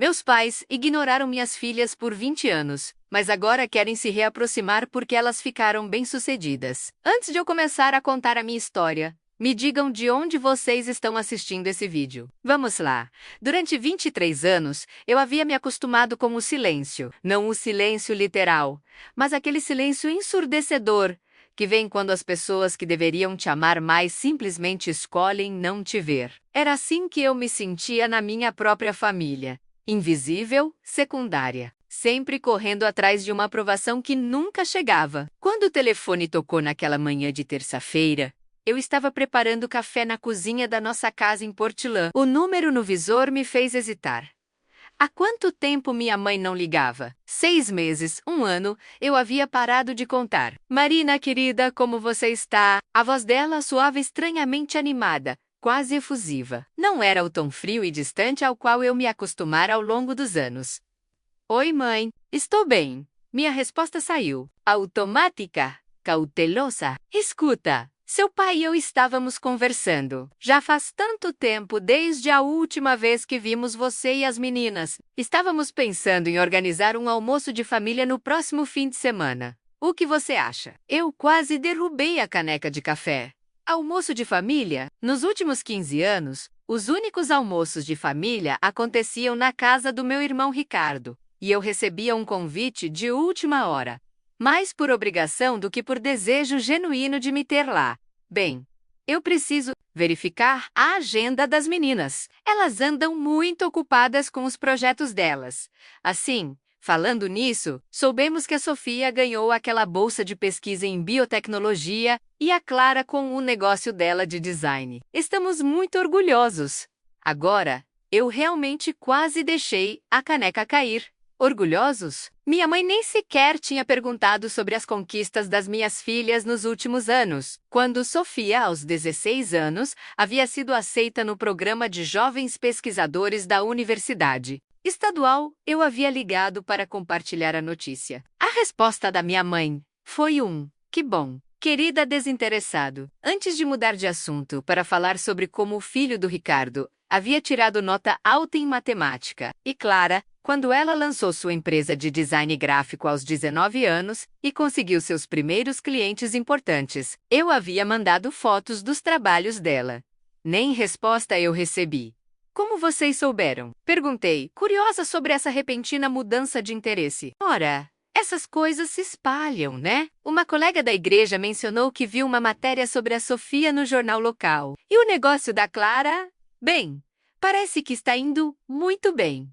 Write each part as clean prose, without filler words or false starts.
Meus pais ignoraram minhas filhas por 20 anos, mas agora querem se reaproximar porque elas ficaram bem-sucedidas. Antes de eu começar a contar a minha história, me digam de onde vocês estão assistindo esse vídeo. Vamos lá. Durante 23 anos, eu havia me acostumado com o silêncio. Não o silêncio literal, mas aquele silêncio ensurdecedor que vem quando as pessoas que deveriam te amar mais simplesmente escolhem não te ver. Era assim que eu me sentia na minha própria família. Invisível, secundária. Sempre correndo atrás de uma aprovação que nunca chegava. Quando o telefone tocou naquela manhã de terça-feira, eu estava preparando café na cozinha da nossa casa em Portland. O número no visor me fez hesitar. Há quanto tempo minha mãe não ligava? 6 meses, 1 ano, eu havia parado de contar. Marina, querida, como você está? A voz dela soava estranhamente animada, quase efusiva. Não era o tom frio e distante ao qual eu me acostumara ao longo dos anos. Oi, mãe. Estou bem. Minha resposta saiu. Automática, cautelosa. Escuta. Seu pai e eu estávamos conversando. Já faz tanto tempo desde a última vez que vimos você e as meninas. Estávamos pensando em organizar um almoço de família no próximo fim de semana. O que você acha? Eu quase derrubei a caneca de café. Almoço de família? Nos últimos 15 anos, os únicos almoços de família aconteciam na casa do meu irmão Ricardo, e eu recebia um convite de última hora. Mais por obrigação do que por desejo genuíno de me ter lá. Bem, eu preciso verificar a agenda das meninas. Elas andam muito ocupadas com os projetos delas. Assim, falando nisso, soubemos que a Sofia ganhou aquela bolsa de pesquisa em biotecnologia e a Clara com o negócio dela de design. Estamos muito orgulhosos. Agora, eu realmente quase deixei a caneca cair. Orgulhosos? Minha mãe nem sequer tinha perguntado sobre as conquistas das minhas filhas nos últimos anos. Quando Sofia, aos 16 anos, havia sido aceita no programa de jovens pesquisadores da Universidade Estadual, eu havia ligado para compartilhar a notícia. A resposta da minha mãe foi que bom. Querida, desinteressado. Antes de mudar de assunto para falar sobre como o filho do Ricardo havia tirado nota alta em matemática, e Clara, quando ela lançou sua empresa de design gráfico aos 19 anos e conseguiu seus primeiros clientes importantes, eu havia mandado fotos dos trabalhos dela. Nem resposta eu recebi. Como vocês souberam? Perguntei, curiosa sobre essa repentina mudança de interesse. Ora, essas coisas se espalham, né? Uma colega da igreja mencionou que viu uma matéria sobre a Sofia no jornal local. E o negócio da Clara? Bem, parece que está indo muito bem.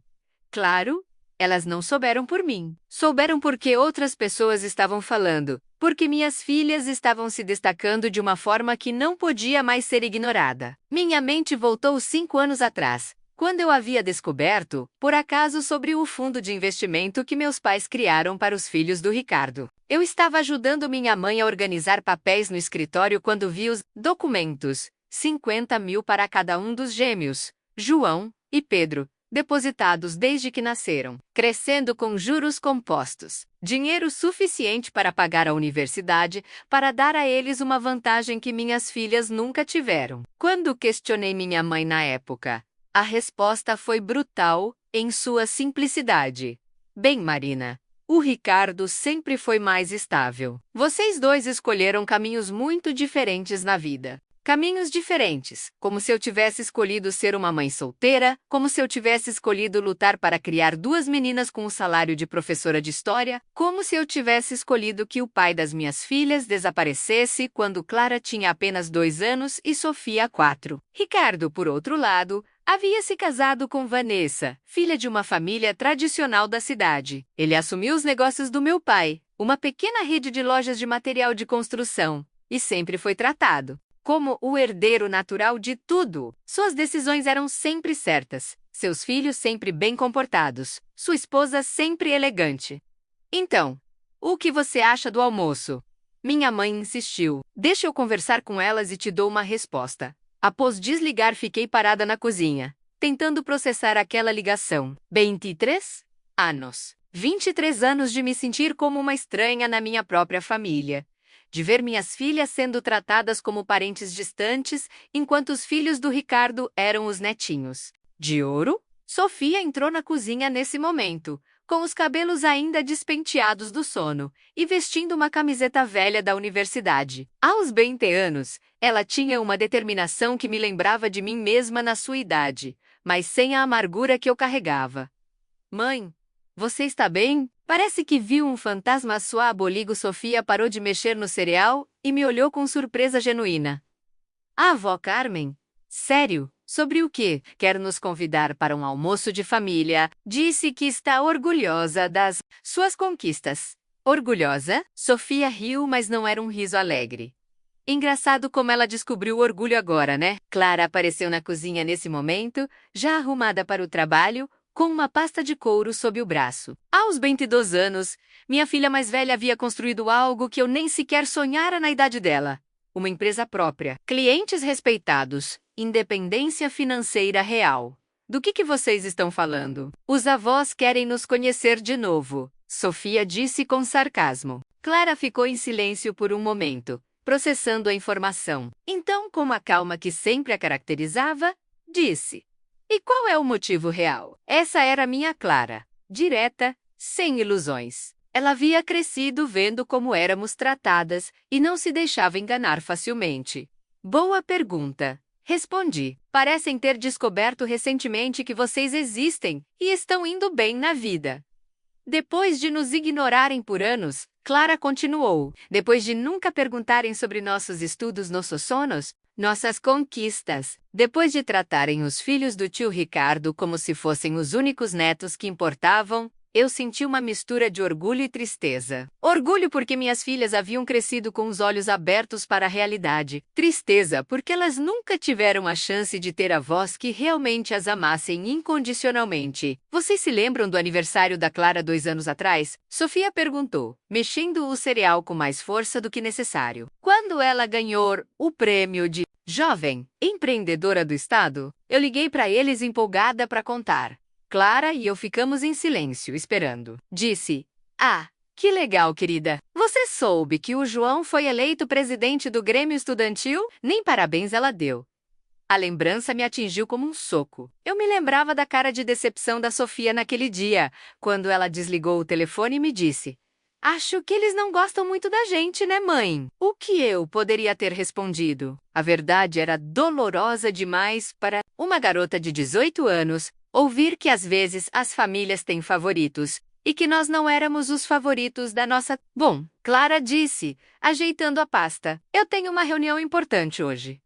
Claro, elas não souberam por mim. Souberam porque outras pessoas estavam falando, porque minhas filhas estavam se destacando de uma forma que não podia mais ser ignorada. Minha mente voltou 5 anos atrás, quando eu havia descoberto, por acaso, sobre o fundo de investimento que meus pais criaram para os filhos do Ricardo. Eu estava ajudando minha mãe a organizar papéis no escritório quando vi os documentos, 50 mil para cada um dos gêmeos, João e Pedro, depositados desde que nasceram, crescendo com juros compostos. Dinheiro suficiente para pagar a universidade, para dar a eles uma vantagem que minhas filhas nunca tiveram. Quando questionei minha mãe na época, a resposta foi brutal, em sua simplicidade. Bem, Marina, o Ricardo sempre foi mais estável. Vocês dois escolheram caminhos muito diferentes na vida. Caminhos diferentes, como se eu tivesse escolhido ser uma mãe solteira, como se eu tivesse escolhido lutar para criar 2 meninas com o salário de professora de história, como se eu tivesse escolhido que o pai das minhas filhas desaparecesse quando Clara tinha apenas 2 anos e Sofia 4. Ricardo, por outro lado, havia se casado com Vanessa, filha de uma família tradicional da cidade. Ele assumiu os negócios do meu pai, uma pequena rede de lojas de material de construção, e sempre foi tratado como o herdeiro natural de tudo. Suas decisões eram sempre certas, seus filhos sempre bem comportados, sua esposa sempre elegante. Então, o que você acha do almoço? Minha mãe insistiu. Deixa eu conversar com elas e te dou uma resposta. Após desligar, fiquei parada na cozinha, tentando processar aquela ligação. 23 anos. 23 anos de me sentir como uma estranha na minha própria família. De ver minhas filhas sendo tratadas como parentes distantes, enquanto os filhos do Ricardo eram os netinhos. De ouro? Sofia entrou na cozinha nesse momento, com os cabelos ainda despenteados do sono, e vestindo uma camiseta velha da universidade. Aos 20 anos, ela tinha uma determinação que me lembrava de mim mesma na sua idade, mas sem a amargura que eu carregava. Mãe, você está bem? Parece que viu um fantasma sua aboligo. Sofia parou de mexer no cereal e me olhou com surpresa genuína. A avó Carmen? Sério? Sobre o quê? Quer nos convidar para um almoço de família. Disse que está orgulhosa das suas conquistas. Orgulhosa? Sofia riu, mas não era um riso alegre. Engraçado como ela descobriu o orgulho agora, né? Clara apareceu na cozinha nesse momento, já arrumada para o trabalho, com uma pasta de couro sob o braço. Aos 22 anos, minha filha mais velha havia construído algo que eu nem sequer sonhara na idade dela. Uma empresa própria, clientes respeitados, independência financeira real. Do que vocês estão falando? Os avós querem nos conhecer de novo, Sofia disse com sarcasmo. Clara ficou em silêncio por um momento, processando a informação. Então, com a calma que sempre a caracterizava, disse: E qual é o motivo real? Essa era minha Clara, direta, sem ilusões. Ela havia crescido vendo como éramos tratadas e não se deixava enganar facilmente. Boa pergunta. Respondi. Parecem ter descoberto recentemente que vocês existem e estão indo bem na vida. Depois de nos ignorarem por anos, Clara continuou. Depois de nunca perguntarem sobre nossos estudos nos sonos, nossas conquistas. Depois de tratarem os filhos do tio Ricardo como se fossem os únicos netos que importavam, eu senti uma mistura de orgulho e tristeza. Orgulho porque minhas filhas haviam crescido com os olhos abertos para a realidade. Tristeza porque elas nunca tiveram a chance de ter avós que realmente as amassem incondicionalmente. Vocês se lembram do aniversário da Clara 2 anos atrás? Sofia perguntou, mexendo o cereal com mais força do que necessário. Quando ela ganhou o prêmio de Jovem Empreendedora do Estado, eu liguei para eles empolgada para contar. Clara e eu ficamos em silêncio, esperando. Disse: Ah, que legal, querida. Você soube que o João foi eleito presidente do Grêmio Estudantil? Nem parabéns ela deu. A lembrança me atingiu como um soco. Eu me lembrava da cara de decepção da Sofia naquele dia, quando ela desligou o telefone e me disse: Acho que eles não gostam muito da gente, né, mãe? O que eu poderia ter respondido? A verdade era dolorosa demais para uma garota de 18 anos, ouvir que às vezes as famílias têm favoritos e que nós não éramos os favoritos da nossa... Bom, Clara disse, ajeitando a pasta. Eu tenho uma reunião importante hoje.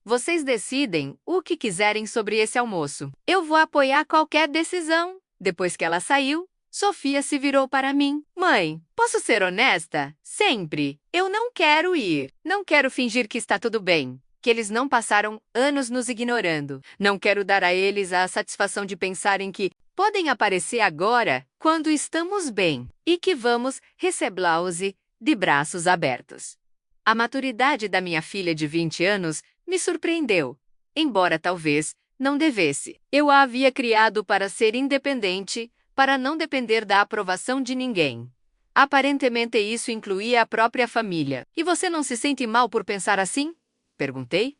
Vocês decidem o que quiserem sobre esse almoço. Eu vou apoiar qualquer decisão. Depois que ela saiu, Sofia se virou para mim. Mãe, posso ser honesta? Sempre. Eu não quero ir. Não quero fingir que está tudo bem. Que eles não passaram anos nos ignorando. Não quero dar a eles a satisfação de pensarem que podem aparecer agora, quando estamos bem, e que vamos recebê-los de braços abertos. A maturidade da minha filha de 20 anos me surpreendeu, embora talvez não devesse. Eu a havia criado para ser independente, para não depender da aprovação de ninguém. Aparentemente isso incluía a própria família. E você não se sente mal por pensar assim? Perguntei.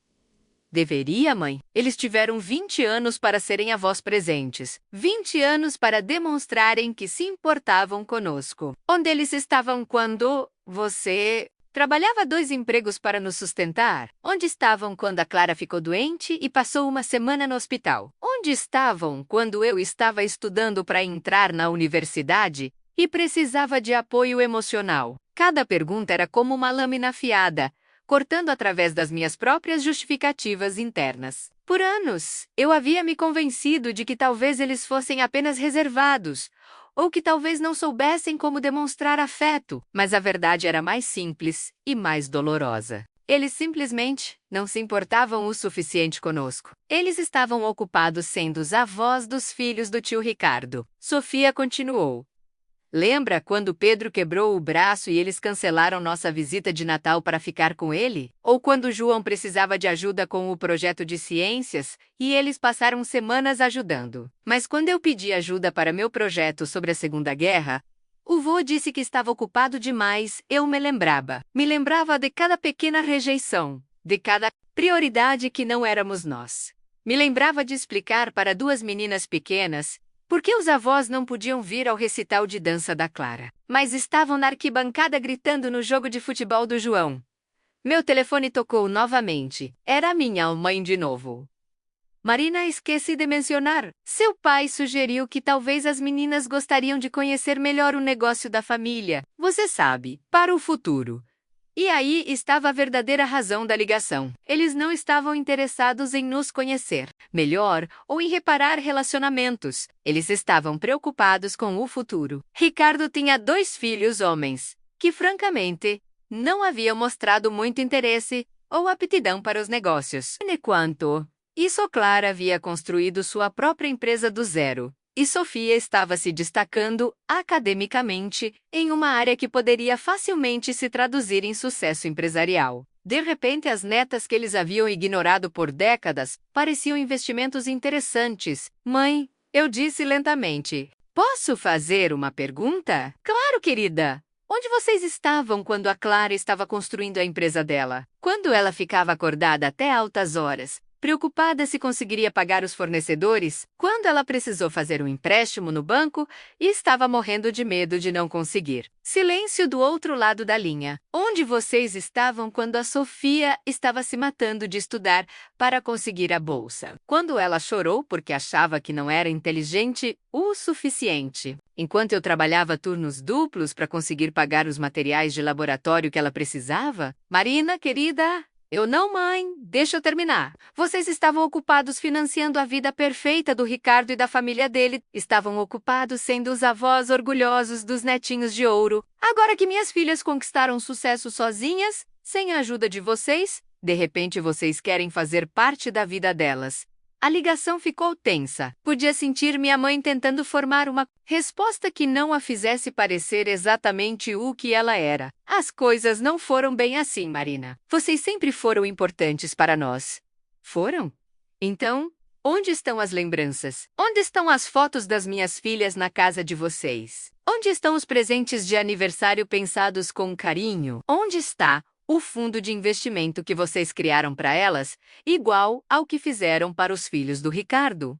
Deveria, mãe. Eles tiveram 20 anos para serem avós presentes. 20 anos para demonstrarem que se importavam conosco. Onde eles estavam quando você trabalhava 2 empregos para nos sustentar? Onde estavam quando a Clara ficou doente e passou uma semana no hospital? Onde estavam quando eu estava estudando para entrar na universidade e precisava de apoio emocional? Cada pergunta era como uma lâmina afiada, cortando através das minhas próprias justificativas internas. Por anos, eu havia me convencido de que talvez eles fossem apenas reservados, ou que talvez não soubessem como demonstrar afeto, mas a verdade era mais simples e mais dolorosa. Eles simplesmente não se importavam o suficiente conosco. Eles estavam ocupados sendo os avós dos filhos do tio Ricardo. Sofia continuou. Lembra quando Pedro quebrou o braço e eles cancelaram nossa visita de Natal para ficar com ele? Ou quando João precisava de ajuda com o projeto de ciências e eles passaram semanas ajudando? Mas quando eu pedi ajuda para meu projeto sobre a Segunda Guerra, o vô disse que estava ocupado demais. Eu me lembrava. Me lembrava de cada pequena rejeição, de cada prioridade que não éramos nós. Me lembrava de explicar para duas meninas pequenas por que os avós não podiam vir ao recital de dança da Clara, mas estavam na arquibancada gritando no jogo de futebol do João. Meu telefone tocou novamente. Era a minha mãe de novo. Marina, esqueci de mencionar. Seu pai sugeriu que talvez as meninas gostariam de conhecer melhor o negócio da família. Você sabe, para o futuro. E aí estava a verdadeira razão da ligação. Eles não estavam interessados em nos conhecer melhor ou em reparar relacionamentos. Eles estavam preocupados com o futuro. Ricardo tinha 2 filhos homens, que francamente não haviam mostrado muito interesse ou aptidão para os negócios. Enquanto isso, Clara havia construído sua própria empresa do zero, e Sofia estava se destacando academicamente em uma área que poderia facilmente se traduzir em sucesso empresarial. De repente, as netas que eles haviam ignorado por décadas pareciam investimentos interessantes. Mãe, eu disse lentamente, posso fazer uma pergunta? Claro, querida! Onde vocês estavam quando a Clara estava construindo a empresa dela? Quando ela ficava acordada até altas horas, preocupada se conseguiria pagar os fornecedores, quando ela precisou fazer um empréstimo no banco e estava morrendo de medo de não conseguir. Silêncio do outro lado da linha. Onde vocês estavam quando a Sofia estava se matando de estudar para conseguir a bolsa? Quando ela chorou porque achava que não era inteligente o suficiente. Enquanto eu trabalhava turnos duplos para conseguir pagar os materiais de laboratório que ela precisava? Marina, querida... Eu não, mãe. Deixa eu terminar. Vocês estavam ocupados financiando a vida perfeita do Ricardo e da família dele. Estavam ocupados sendo os avós orgulhosos dos netinhos de ouro. Agora que minhas filhas conquistaram sucesso sozinhas, sem a ajuda de vocês, de repente vocês querem fazer parte da vida delas. A ligação ficou tensa. Podia sentir minha mãe tentando formar uma resposta que não a fizesse parecer exatamente o que ela era. As coisas não foram bem assim, Marina. Vocês sempre foram importantes para nós. Foram? Então, onde estão as lembranças? Onde estão as fotos das minhas filhas na casa de vocês? Onde estão os presentes de aniversário pensados com carinho? Onde está o fundo de investimento que vocês criaram para elas, igual ao que fizeram para os filhos do Ricardo?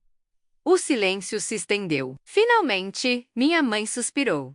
O silêncio se estendeu. Finalmente, minha mãe suspirou.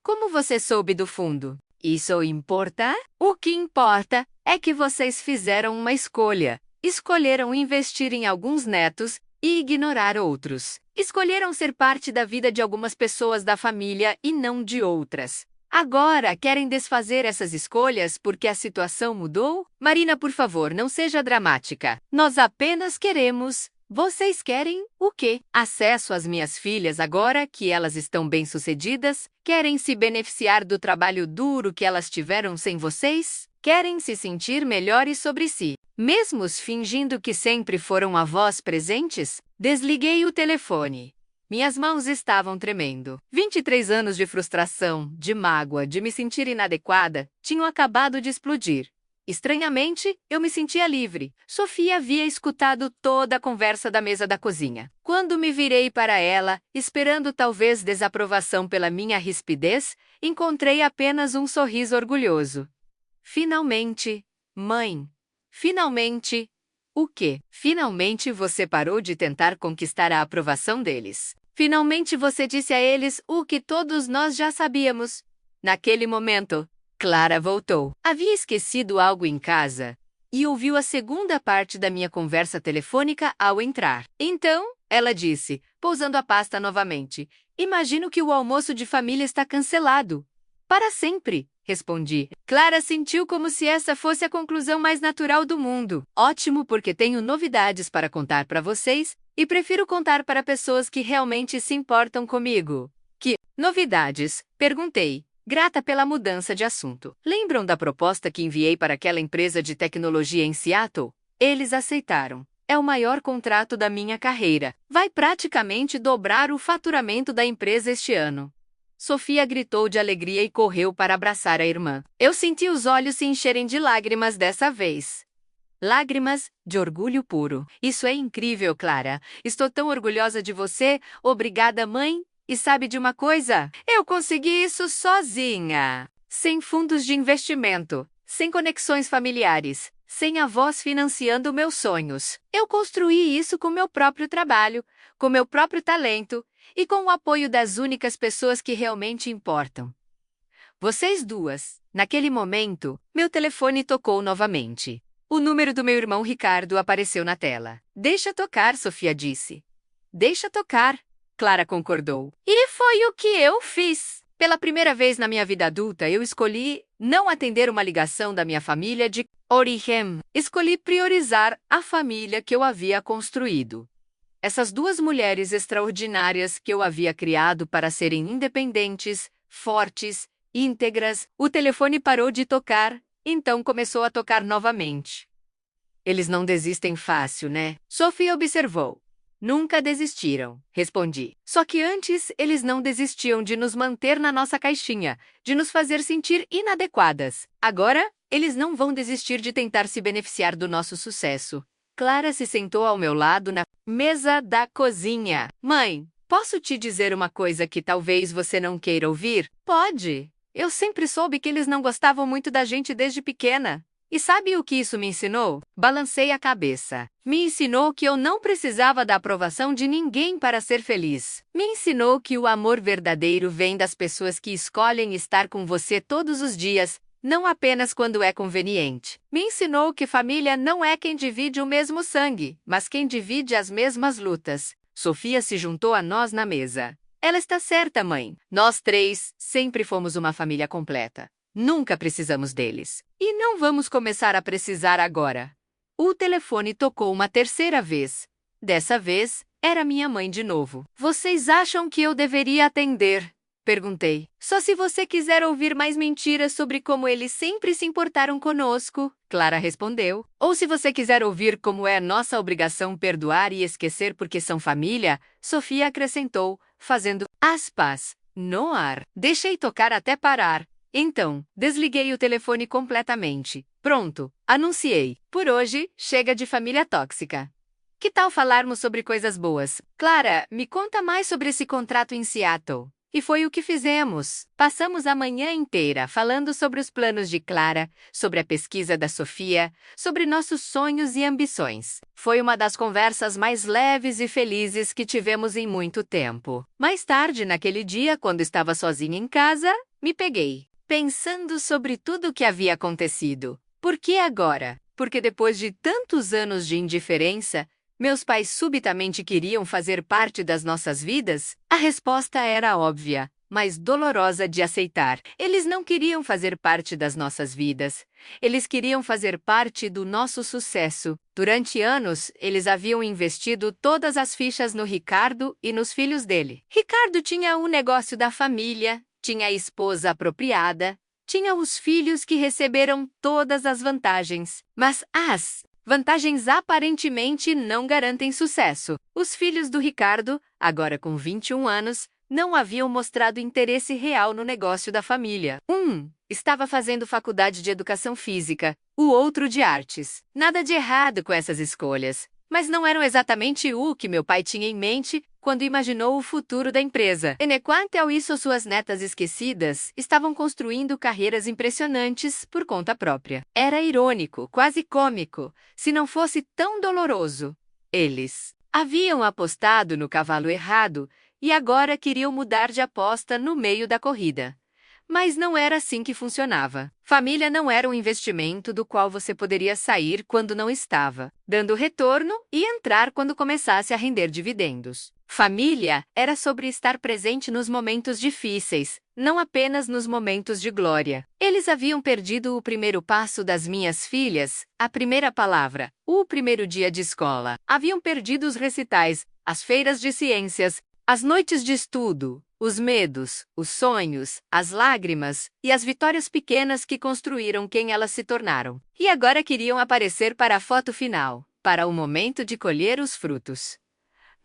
Como você soube do fundo? Isso importa? O que importa é que vocês fizeram uma escolha. Escolheram investir em alguns netos e ignorar outros. Escolheram ser parte da vida de algumas pessoas da família e não de outras. Agora, querem desfazer essas escolhas porque a situação mudou? Marina, por favor, não seja dramática. Nós apenas queremos... Vocês querem o quê? Acesso às minhas filhas agora que elas estão bem-sucedidas? Querem se beneficiar do trabalho duro que elas tiveram sem vocês? Querem se sentir melhores sobre si, mesmo fingindo que sempre foram avós presentes? Desliguei o telefone. Minhas mãos estavam tremendo. 23 anos de frustração, de mágoa, de me sentir inadequada, tinham acabado de explodir. Estranhamente, eu me sentia livre. Sofia havia escutado toda a conversa da mesa da cozinha. Quando me virei para ela, esperando talvez desaprovação pela minha rispidez, encontrei apenas um sorriso orgulhoso. Finalmente, mãe. Finalmente. O quê? Finalmente você parou de tentar conquistar a aprovação deles. Finalmente você disse a eles o que todos nós já sabíamos. Naquele momento, Clara voltou. Havia esquecido algo em casa e ouviu a segunda parte da minha conversa telefônica ao entrar. Então, ela disse, pousando a pasta novamente, imagino que o almoço de família está cancelado. Para sempre, respondi. Clara sentiu como se essa fosse a conclusão mais natural do mundo. Ótimo, porque tenho novidades para contar para vocês e prefiro contar para pessoas que realmente se importam comigo. Que novidades? Perguntei, grata pela mudança de assunto. Lembram da proposta que enviei para aquela empresa de tecnologia em Seattle? Eles aceitaram. É o maior contrato da minha carreira. Vai praticamente dobrar o faturamento da empresa este ano. Sofia gritou de alegria e correu para abraçar a irmã. Eu senti os olhos se encherem de lágrimas dessa vez. Lágrimas de orgulho puro. Isso é incrível, Clara. Estou tão orgulhosa de você. Obrigada, mãe. E sabe de uma coisa? Eu consegui isso sozinha. Sem fundos de investimento, sem conexões familiares, sem avós financiando meus sonhos. Eu construí isso com meu próprio trabalho, com meu próprio talento e com o apoio das únicas pessoas que realmente importam. Vocês duas. Naquele momento, meu telefone tocou novamente. O número do meu irmão Ricardo apareceu na tela. Deixa tocar, Sofia disse. Deixa tocar, Clara concordou. E foi o que eu fiz. Pela primeira vez na minha vida adulta, eu escolhi não atender uma ligação da minha família de origem. Escolhi priorizar a família que eu havia construído. Essas duas mulheres extraordinárias que eu havia criado para serem independentes, fortes, íntegras. O telefone parou de tocar, então começou a tocar novamente. Eles não desistem fácil, né? Sophie observou. Nunca desistiram, respondi. Só que antes eles não desistiam de nos manter na nossa caixinha, de nos fazer sentir inadequadas. Agora, eles não vão desistir de tentar se beneficiar do nosso sucesso. Clara se sentou ao meu lado na mesa da cozinha. Mãe, posso te dizer uma coisa que talvez você não queira ouvir? Pode. Eu sempre soube que eles não gostavam muito da gente desde pequena. E sabe o que isso me ensinou? Balancei a cabeça. Me ensinou que eu não precisava da aprovação de ninguém para ser feliz. Me ensinou que o amor verdadeiro vem das pessoas que escolhem estar com você todos os dias, não apenas quando é conveniente. Me ensinou que família não é quem divide o mesmo sangue, mas quem divide as mesmas lutas. Sofia se juntou a nós na mesa. Ela está certa, mãe. Nós três sempre fomos uma família completa. Nunca precisamos deles. E não vamos começar a precisar agora. O telefone tocou uma terceira vez. Dessa vez, era minha mãe de novo. Vocês acham que eu deveria atender? Perguntei. Só se você quiser ouvir mais mentiras sobre como eles sempre se importaram conosco, Clara respondeu. Ou se você quiser ouvir como é nossa obrigação perdoar e esquecer porque são família, Sofia acrescentou, fazendo aspas no ar. Deixei tocar até parar. Então, desliguei o telefone completamente. Pronto, anunciei. Por hoje, chega de família tóxica. Que tal falarmos sobre coisas boas? Clara, me conta mais sobre esse contrato em Seattle. E foi o que fizemos. Passamos a manhã inteira falando sobre os planos de Clara, sobre a pesquisa da Sofia, sobre nossos sonhos e ambições. Foi uma das conversas mais leves e felizes que tivemos em muito tempo. Mais tarde, naquele dia, quando estava sozinha em casa, me peguei pensando sobre tudo o que havia acontecido. Por que agora? Porque depois de tantos anos de indiferença, meus pais subitamente queriam fazer parte das nossas vidas? A resposta era óbvia, mas dolorosa de aceitar. Eles não queriam fazer parte das nossas vidas. Eles queriam fazer parte do nosso sucesso. Durante anos, eles haviam investido todas as fichas no Ricardo e nos filhos dele. Ricardo tinha o negócio da família, tinha a esposa apropriada, tinha os filhos que receberam todas as vantagens. Mas as vantagens aparentemente não garantem sucesso. Os filhos do Ricardo, agora com 21 anos, não haviam mostrado interesse real no negócio da família. Um estava fazendo faculdade de educação física, o outro de artes. Nada de errado com essas escolhas, mas não eram exatamente o que meu pai tinha em mente quando imaginou o futuro da empresa. Enquanto isso, suas netas esquecidas estavam construindo carreiras impressionantes por conta própria. Era irônico, quase cômico, se não fosse tão doloroso. Eles haviam apostado no cavalo errado e agora queriam mudar de aposta no meio da corrida. Mas não era assim que funcionava. Família não era um investimento do qual você poderia sair quando não estava, dando retorno e entrar quando começasse a render dividendos. Família era sobre estar presente nos momentos difíceis, não apenas nos momentos de glória. Eles haviam perdido o primeiro passo das minhas filhas, a primeira palavra, o primeiro dia de escola. Haviam perdido os recitais, as feiras de ciências, as noites de estudo, os medos, os sonhos, as lágrimas e as vitórias pequenas que construíram quem elas se tornaram. E agora queriam aparecer para a foto final, para o momento de colher os frutos.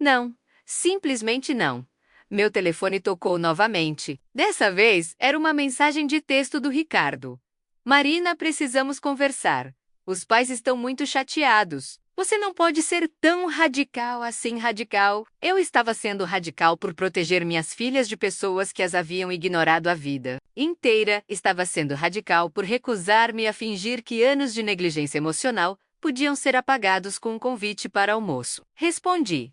Não, simplesmente não. Meu telefone tocou novamente. Dessa vez, era uma mensagem de texto do Ricardo. Marina, precisamos conversar. Os pais estão muito chateados. Você não pode ser tão radical assim radical. Eu estava sendo radical por proteger minhas filhas de pessoas que as haviam ignorado a vida inteira. Estava sendo radical por recusar-me a fingir que anos de negligência emocional podiam ser apagados com um convite para almoço. Respondi: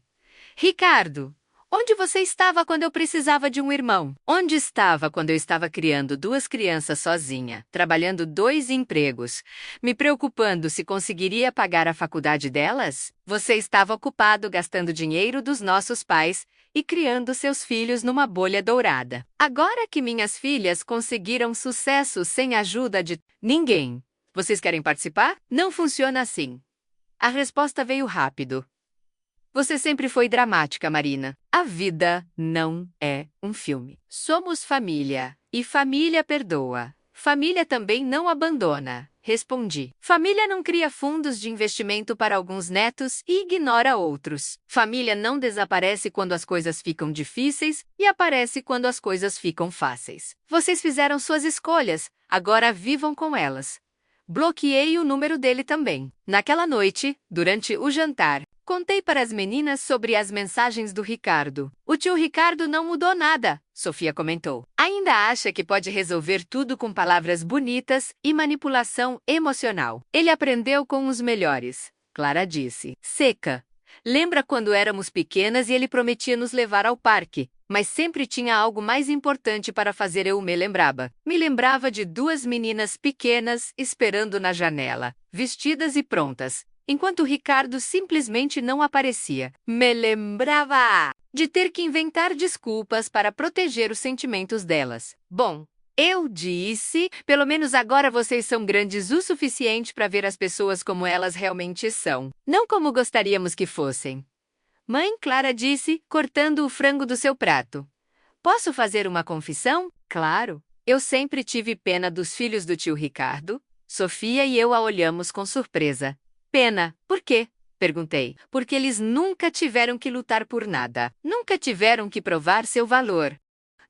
Ricardo, onde você estava quando eu precisava de um irmão? Onde estava quando eu estava criando 2 crianças sozinha, trabalhando 2 empregos, me preocupando se conseguiria pagar a faculdade delas? Você estava ocupado gastando dinheiro dos nossos pais e criando seus filhos numa bolha dourada. Agora que minhas filhas conseguiram sucesso sem a ajuda de ninguém, vocês querem participar? Não funciona assim. A resposta veio rápido. Você sempre foi dramática, Marina. A vida não é um filme. Somos família, e família perdoa. Família também não abandona, respondi. Família não cria fundos de investimento para alguns netos e ignora outros. Família não desaparece quando as coisas ficam difíceis e aparece quando as coisas ficam fáceis. Vocês fizeram suas escolhas, agora vivam com elas. Bloqueei o número dele também. Naquela noite, durante o jantar, contei para as meninas sobre as mensagens do Ricardo. O tio Ricardo não mudou nada, Sofia comentou. Ainda acha que pode resolver tudo com palavras bonitas e manipulação emocional. Ele aprendeu com os melhores, Clara disse. Seca. Lembra quando éramos pequenas e ele prometia nos levar ao parque, mas sempre tinha algo mais importante para fazer. Eu me lembrava. Me lembrava de 2 meninas pequenas esperando na janela, vestidas e prontas, enquanto o Ricardo simplesmente não aparecia. Me lembrava de ter que inventar desculpas para proteger os sentimentos delas. Bom, eu disse, pelo menos agora vocês são grandes o suficiente para ver as pessoas como elas realmente são, não como gostaríamos que fossem. Mãe, Clara disse, cortando o frango do seu prato. Posso fazer uma confissão? Claro. Eu sempre tive pena dos filhos do tio Ricardo. Sofia e eu a olhamos com surpresa. Pena, por quê? Perguntei. Porque eles nunca tiveram que lutar por nada. Nunca tiveram que provar seu valor.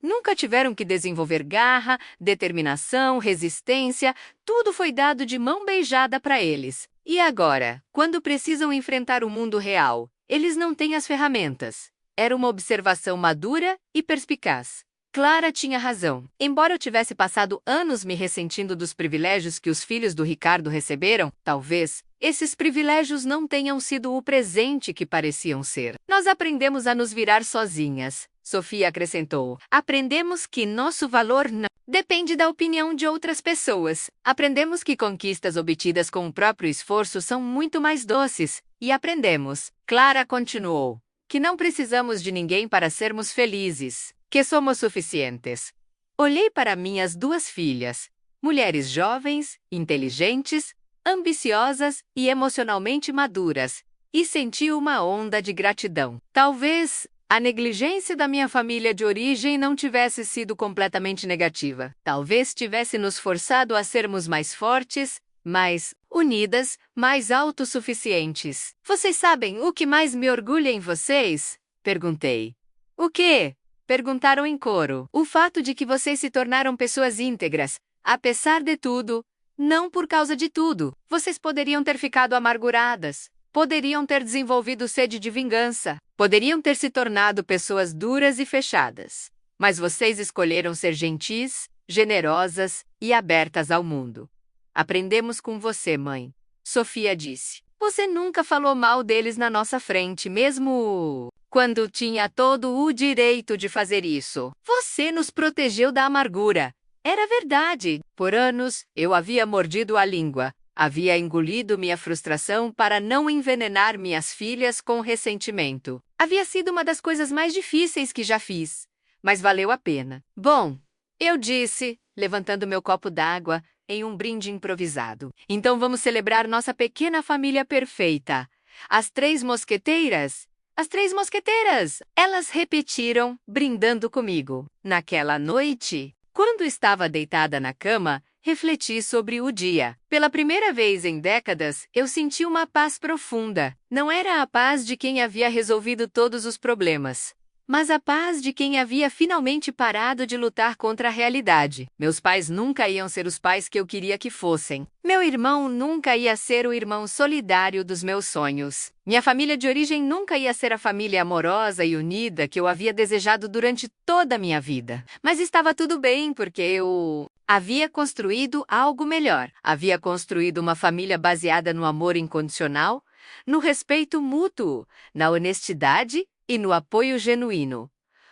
Nunca tiveram que desenvolver garra, determinação, resistência. Tudo foi dado de mão beijada para eles. E agora, quando precisam enfrentar o mundo real, eles não têm as ferramentas. Era uma observação madura e perspicaz. Clara tinha razão. Embora eu tivesse passado anos me ressentindo dos privilégios que os filhos do Ricardo receberam, talvez esses privilégios não tenham sido o presente que pareciam ser. Nós aprendemos a nos virar sozinhas, Sofia acrescentou. Aprendemos que nosso valor não depende da opinião de outras pessoas. Aprendemos que conquistas obtidas com o próprio esforço são muito mais doces. E aprendemos, Clara continuou, que não precisamos de ninguém para sermos felizes, que somos suficientes. Olhei para minhas 2 filhas, mulheres jovens, inteligentes, ambiciosas e emocionalmente maduras, e senti uma onda de gratidão. Talvez a negligência da minha família de origem não tivesse sido completamente negativa. Talvez tivesse nos forçado a sermos mais fortes, mais unidas, mais autossuficientes. Vocês sabem o que mais me orgulha em vocês? Perguntei. O quê? Perguntaram em coro. O fato de que vocês se tornaram pessoas íntegras, apesar de tudo, não por causa de tudo. Vocês poderiam ter ficado amarguradas, poderiam ter desenvolvido sede de vingança, poderiam ter se tornado pessoas duras e fechadas. Mas vocês escolheram ser gentis, generosas e abertas ao mundo. Aprendemos com você, mãe, Sofia disse. Você nunca falou mal deles na nossa frente, mesmo quando tinha todo o direito de fazer isso. Você nos protegeu da amargura. Era verdade. Por anos, eu havia mordido a língua. Havia engolido minha frustração para não envenenar minhas filhas com ressentimento. Havia sido uma das coisas mais difíceis que já fiz, mas valeu a pena. Bom, eu disse, levantando meu copo d'água em um brinde improvisado. Então vamos celebrar nossa pequena família perfeita. As 3 mosqueteiras. As 3 mosqueteiras! Elas repetiram, brindando comigo. Naquela noite, quando estava deitada na cama, refleti sobre o dia. Pela primeira vez em décadas, eu senti uma paz profunda. Não era a paz de quem havia resolvido todos os problemas, mas a paz de quem havia finalmente parado de lutar contra a realidade. Meus pais nunca iam ser os pais que eu queria que fossem. Meu irmão nunca ia ser o irmão solidário dos meus sonhos. Minha família de origem nunca ia ser a família amorosa e unida que eu havia desejado durante toda a minha vida. Mas estava tudo bem, porque eu havia construído algo melhor. Havia construído uma família baseada no amor incondicional, no respeito mútuo, na honestidade e no apoio genuíno.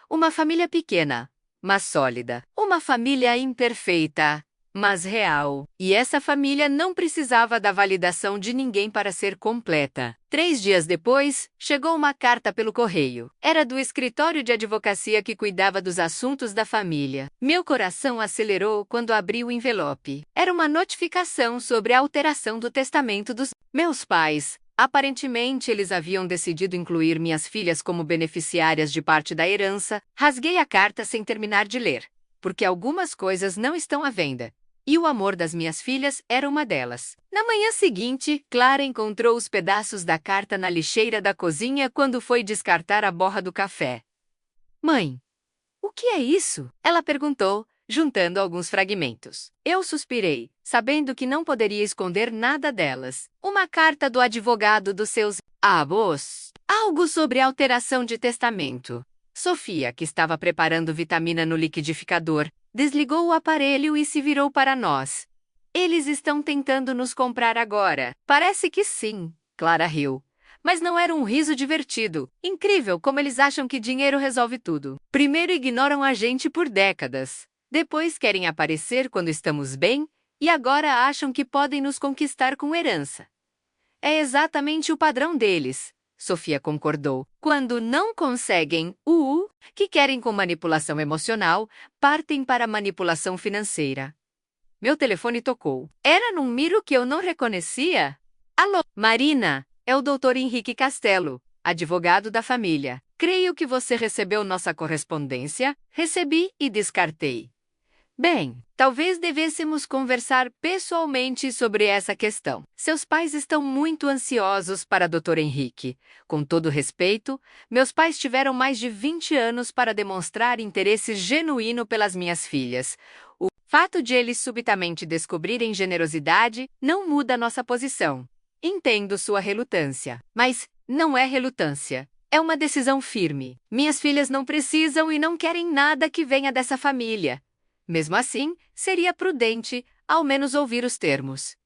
Uma família pequena, mas sólida. Uma família imperfeita, mas real. E essa família não precisava da validação de ninguém para ser completa. 3 dias depois, chegou uma carta pelo correio. Era do escritório de advocacia que cuidava dos assuntos da família. Meu coração acelerou quando abri o envelope. Era uma notificação sobre a alteração do testamento dos meus pais. Aparentemente, eles haviam decidido incluir minhas filhas como beneficiárias de parte da herança. Rasguei a carta sem terminar de ler, porque algumas coisas não estão à venda, e o amor das minhas filhas era uma delas. Na manhã seguinte, Clara encontrou os pedaços da carta na lixeira da cozinha quando foi descartar a borra do café. Mãe, o que é isso? Ela perguntou, juntando alguns fragmentos. Eu suspirei, sabendo que não poderia esconder nada delas. Uma carta do advogado dos seus avós. Algo sobre alteração de testamento. Sofia, que estava preparando vitamina no liquidificador, desligou o aparelho e se virou para nós. Eles estão tentando nos comprar agora. Parece que sim, Clara riu. Mas não era um riso divertido. Incrível como eles acham que dinheiro resolve tudo. Primeiro ignoram a gente por décadas. Depois querem aparecer quando estamos bem e agora acham que podem nos conquistar com herança. É exatamente o padrão deles, Sofia concordou. Quando não conseguem o que querem com manipulação emocional, partem para manipulação financeira. Meu telefone tocou. Era num número que eu não reconhecia. Alô, Marina, é o Dr. Henrique Castelo, advogado da família. Creio que você recebeu nossa correspondência. Recebi e descartei. Bem, talvez devêssemos conversar pessoalmente sobre essa questão. Seus pais estão muito ansiosos para Dr. Henrique. Com todo respeito, meus pais tiveram mais de 20 anos para demonstrar interesse genuíno pelas minhas filhas. O fato de eles subitamente descobrirem generosidade não muda nossa posição. Entendo sua relutância, mas não é relutância. É uma decisão firme. Minhas filhas não precisam e não querem nada que venha dessa família. Mesmo assim, seria prudente, ao menos ouvir os termos.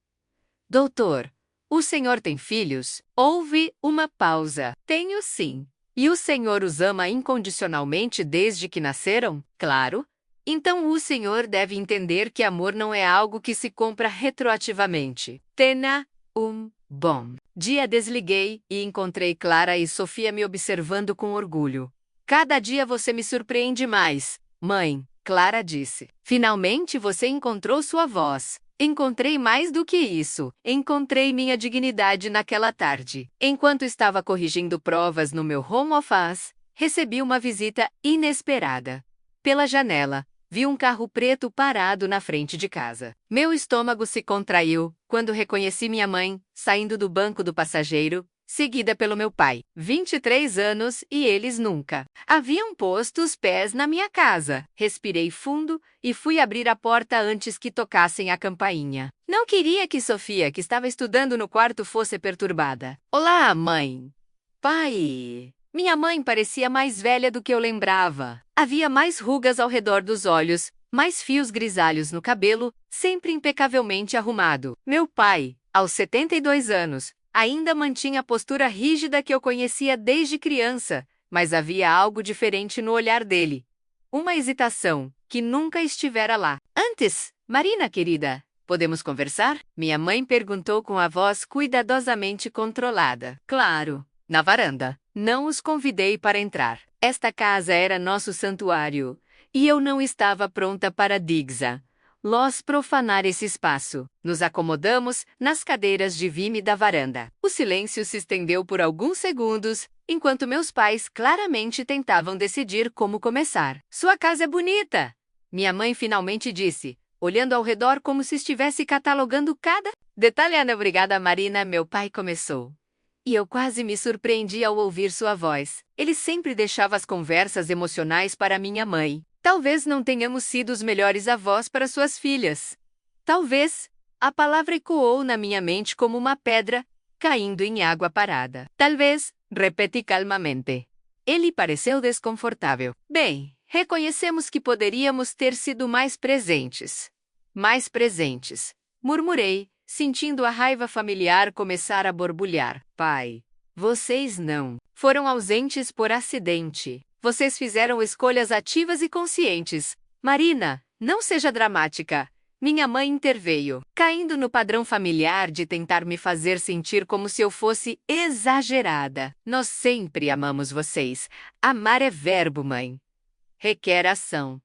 Doutor, o senhor tem filhos? Houve uma pausa. Tenho sim. E o senhor os ama incondicionalmente desde que nasceram? Claro. Então o senhor deve entender que amor não é algo que se compra retroativamente. Tenha um bom dia. Desliguei e encontrei Clara e Sofia me observando com orgulho. Cada dia você me surpreende mais, mãe. Clara disse. Finalmente você encontrou sua voz. Encontrei mais do que isso. Encontrei minha dignidade naquela tarde. Enquanto estava corrigindo provas no meu home office, recebi uma visita inesperada. Pela janela, vi um carro preto parado na frente de casa. Meu estômago se contraiu quando reconheci minha mãe, saindo do banco do passageiro, seguida pelo meu pai. 23 anos e eles nunca haviam posto os pés na minha casa. Respirei fundo e fui abrir a porta antes que tocassem a campainha. Não queria que Sofia, que estava estudando no quarto, fosse perturbada. Olá, mãe. Pai. Minha mãe parecia mais velha do que eu lembrava. Havia mais rugas ao redor dos olhos, mais fios grisalhos no cabelo, sempre impecavelmente arrumado. Meu pai, aos 72 anos, ainda mantinha a postura rígida que eu conhecia desde criança, mas havia algo diferente no olhar dele. Uma hesitação, que nunca estivera lá. Antes, Marina querida, podemos conversar? Minha mãe perguntou com a voz cuidadosamente controlada. Claro, na varanda. Não os convidei para entrar. Esta casa era nosso santuário, e eu não estava pronta para profanar esse espaço. Nos acomodamos nas cadeiras de vime da varanda. O silêncio se estendeu por alguns segundos, enquanto meus pais claramente tentavam decidir como começar. Sua casa é bonita! Minha mãe finalmente disse, olhando ao redor como se estivesse catalogando cada detalhe. Obrigada, Marina, meu pai começou. E eu quase me surpreendi ao ouvir sua voz. Ele sempre deixava as conversas emocionais para minha mãe. Talvez não tenhamos sido os melhores avós para suas filhas. Talvez. A palavra ecoou na minha mente como uma pedra caindo em água parada. Talvez, repeti calmamente. Ele pareceu desconfortável. Bem, reconhecemos que poderíamos ter sido mais presentes. Mais presentes. Murmurei, sentindo a raiva familiar começar a borbulhar. Pai, vocês não foram ausentes por acidente. Vocês fizeram escolhas ativas e conscientes. Marina, não seja dramática. Minha mãe interveio, caindo no padrão familiar de tentar me fazer sentir como se eu fosse exagerada. Nós sempre amamos vocês. Amar é verbo, mãe. Requer ação.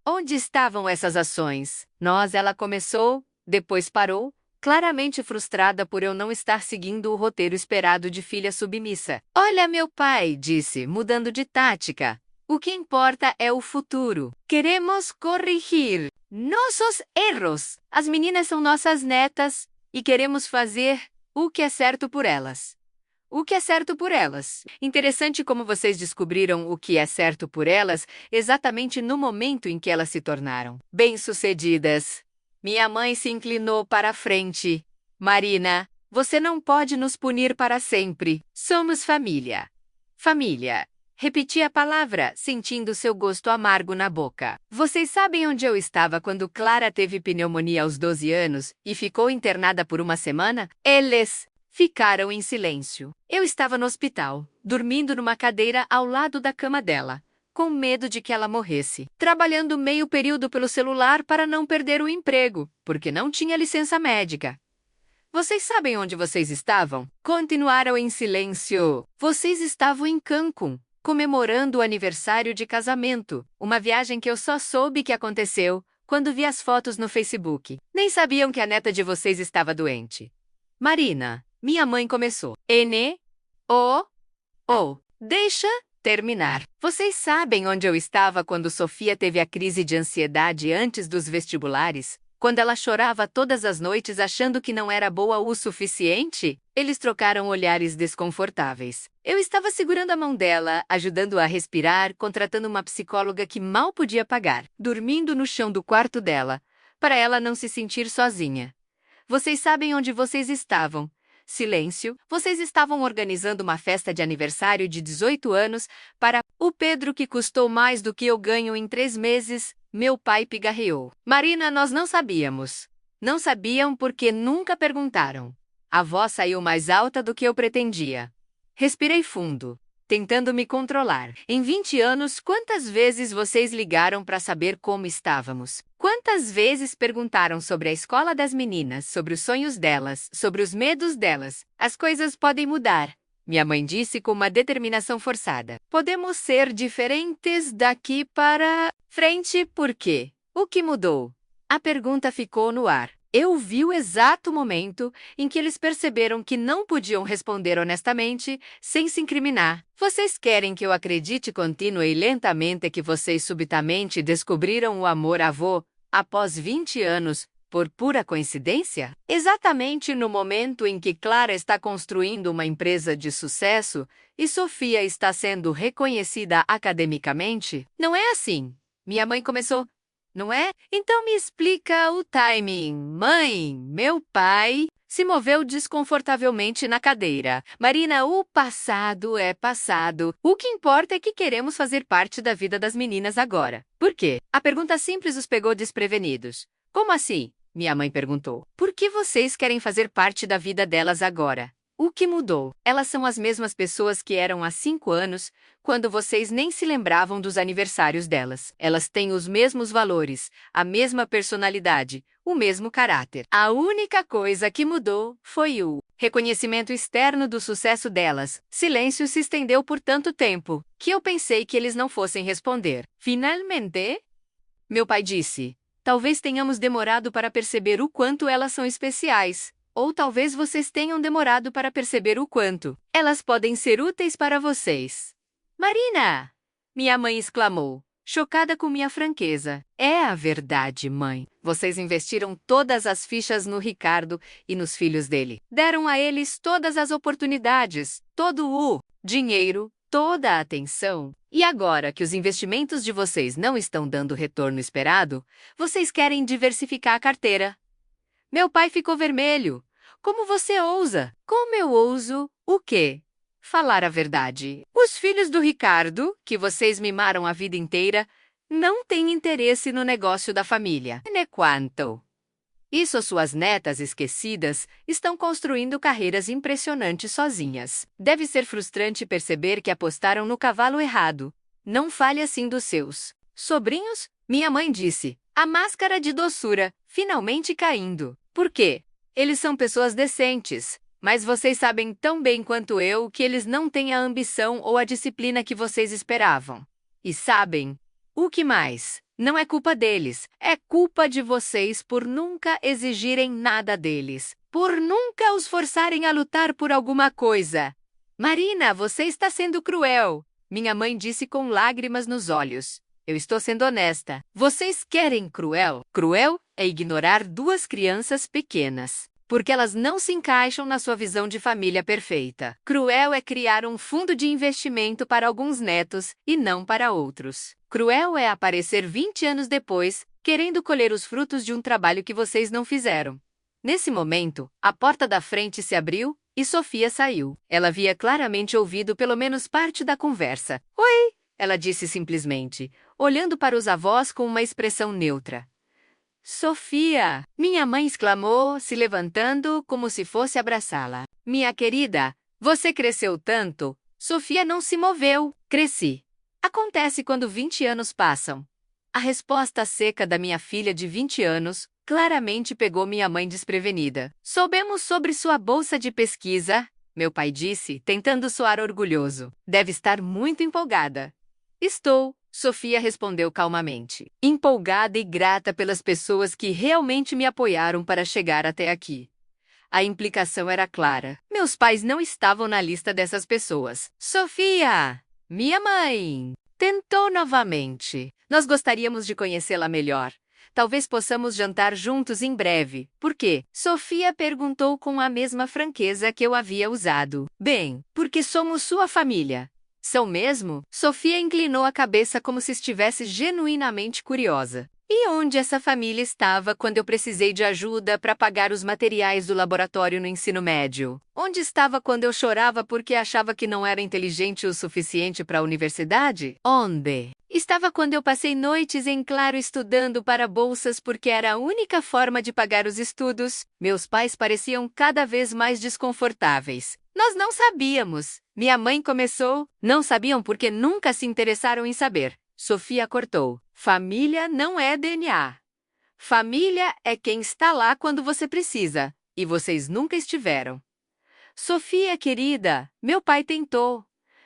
Onde estavam essas ações? Ela começou, depois parou, claramente frustrada por eu não estar seguindo o roteiro esperado de filha submissa. Olha, meu pai, disse, mudando de tática. O que importa é o futuro. Queremos corrigir nossos erros. As meninas são nossas netas e queremos fazer o que é certo por elas. O que é certo por elas. Interessante como vocês descobriram o que é certo por elas exatamente no momento em que elas se tornaram bem-sucedidas. Minha mãe se inclinou para a frente. Marina, você não pode nos punir para sempre. Somos família. Família. Repeti a palavra, sentindo seu gosto amargo na boca. Vocês sabem onde eu estava quando Clara teve pneumonia aos 12 anos e ficou internada por uma semana? Eles ficaram em silêncio. Eu estava no hospital, dormindo numa cadeira ao lado da cama dela, com medo de que ela morresse, trabalhando meio período pelo celular para não perder o emprego, porque não tinha licença médica. Vocês sabem onde vocês estavam? Continuaram em silêncio. Vocês estavam em Cancún, comemorando o aniversário de casamento, uma viagem que eu só soube que aconteceu quando vi as fotos no Facebook. Nem sabiam que a neta de vocês estava doente. Marina, minha mãe começou. Deixa terminar. Vocês sabem onde eu estava quando Sofia teve a crise de ansiedade antes dos vestibulares? Quando ela chorava todas as noites achando que não era boa o suficiente? Eles trocaram olhares desconfortáveis. Eu estava segurando a mão dela, ajudando-a a respirar, contratando uma psicóloga que mal podia pagar, dormindo no chão do quarto dela, para ela não se sentir sozinha. Vocês sabem onde vocês estavam. Silêncio. Vocês estavam organizando uma festa de aniversário de 18 anos para o Pedro que custou mais do que eu ganho em 3 meses. Meu pai pigarreou. Marina, nós não sabíamos. Não sabiam porque nunca perguntaram. A voz saiu mais alta do que eu pretendia. Respirei fundo, tentando me controlar. Em 20 anos, quantas vezes vocês ligaram para saber como estávamos? Quantas vezes perguntaram sobre a escola das meninas, sobre os sonhos delas, sobre os medos delas? As coisas podem mudar, minha mãe disse com uma determinação forçada. Podemos ser diferentes daqui para frente por quê? O que mudou? A pergunta ficou no ar. Eu vi o exato momento em que eles perceberam que não podiam responder honestamente sem se incriminar. Vocês querem que eu acredite contínua e lentamente que vocês subitamente descobriram o amor-avô após 20 anos, por pura coincidência? Exatamente no momento em que Clara está construindo uma empresa de sucesso e Sofia está sendo reconhecida academicamente? Não é assim. Minha mãe começou. Não é? Então me explica o timing. Mãe, meu pai se moveu desconfortavelmente na cadeira. Marina, o passado é passado. O que importa é que queremos fazer parte da vida das meninas agora. Por quê? A pergunta simples os pegou desprevenidos. Como assim? Minha mãe perguntou. Por que vocês querem fazer parte da vida delas agora? O que mudou? Elas são as mesmas pessoas que eram há 5 anos, quando vocês nem se lembravam dos aniversários delas. Elas têm os mesmos valores, a mesma personalidade, o mesmo caráter. A única coisa que mudou foi o reconhecimento externo do sucesso delas. Silêncio se estendeu por tanto tempo, que eu pensei que eles não fossem responder. Finalmente, meu pai disse, talvez tenhamos demorado para perceber o quanto elas são especiais. Ou talvez vocês tenham demorado para perceber o quanto elas podem ser úteis para vocês. Marina! Minha mãe exclamou, chocada com minha franqueza. É a verdade, mãe. Vocês investiram todas as fichas no Ricardo e nos filhos dele. Deram a eles todas as oportunidades, todo o dinheiro, toda a atenção. E agora que os investimentos de vocês não estão dando o retorno esperado, vocês querem diversificar a carteira. Meu pai ficou vermelho. Como você ousa? Como eu ouso? O quê? Falar a verdade. Os filhos do Ricardo, que vocês mimaram a vida inteira, não têm interesse no negócio da família. Ne quanto? Isso suas netas esquecidas estão construindo carreiras impressionantes sozinhas. Deve ser frustrante perceber que apostaram no cavalo errado. Não fale assim dos seus sobrinhos, minha mãe disse. A máscara de doçura, finalmente caindo. Por quê? Eles são pessoas decentes. Mas vocês sabem tão bem quanto eu que eles não têm a ambição ou a disciplina que vocês esperavam. E sabem? O que mais? Não é culpa deles, é culpa de vocês por nunca exigirem nada deles, por nunca os forçarem a lutar por alguma coisa. Marina, você está sendo cruel, minha mãe disse com lágrimas nos olhos. Eu estou sendo honesta. Vocês querem cruel? Cruel é ignorar duas crianças pequenas, porque elas não se encaixam na sua visão de família perfeita. Cruel é criar um fundo de investimento para alguns netos e não para outros. Cruel é aparecer 20 anos depois, querendo colher os frutos de um trabalho que vocês não fizeram. Nesse momento, a porta da frente se abriu e Sofia saiu. Ela havia claramente ouvido pelo menos parte da conversa. Oi, ela disse simplesmente, olhando para os avós com uma expressão neutra. Sofia! Minha mãe exclamou, se levantando como se fosse abraçá-la. Minha querida, você cresceu tanto. Sofia não se moveu. Cresci. Acontece quando 20 anos passam. A resposta seca da minha filha de 20 anos claramente pegou minha mãe desprevenida. Soubemos sobre sua bolsa de pesquisa, meu pai disse, tentando soar orgulhoso. Deve estar muito empolgada. Estou. Sofia respondeu calmamente, empolgada e grata pelas pessoas que realmente me apoiaram para chegar até aqui. A implicação era clara. Meus pais não estavam na lista dessas pessoas. Sofia! Minha mãe! Tentou novamente. Nós gostaríamos de conhecê-la melhor. Talvez possamos jantar juntos em breve. Por quê? Sofia perguntou com a mesma franqueza que eu havia usado. Bem, porque somos sua família. São mesmo? Sofia inclinou a cabeça como se estivesse genuinamente curiosa. E onde essa família estava quando eu precisei de ajuda para pagar os materiais do laboratório no ensino médio? Onde estava quando eu chorava porque achava que não era inteligente o suficiente para a universidade? Onde? Estava quando eu passei noites em claro estudando para bolsas porque era a única forma de pagar os estudos. Meus pais pareciam cada vez mais desconfortáveis. Nós não sabíamos. Minha mãe começou. Não sabiam porque nunca se interessaram em saber. Sofia cortou. Família não é DNA. Família é quem está lá quando você precisa. E vocês nunca estiveram. Sofia, querida, meu pai tentou.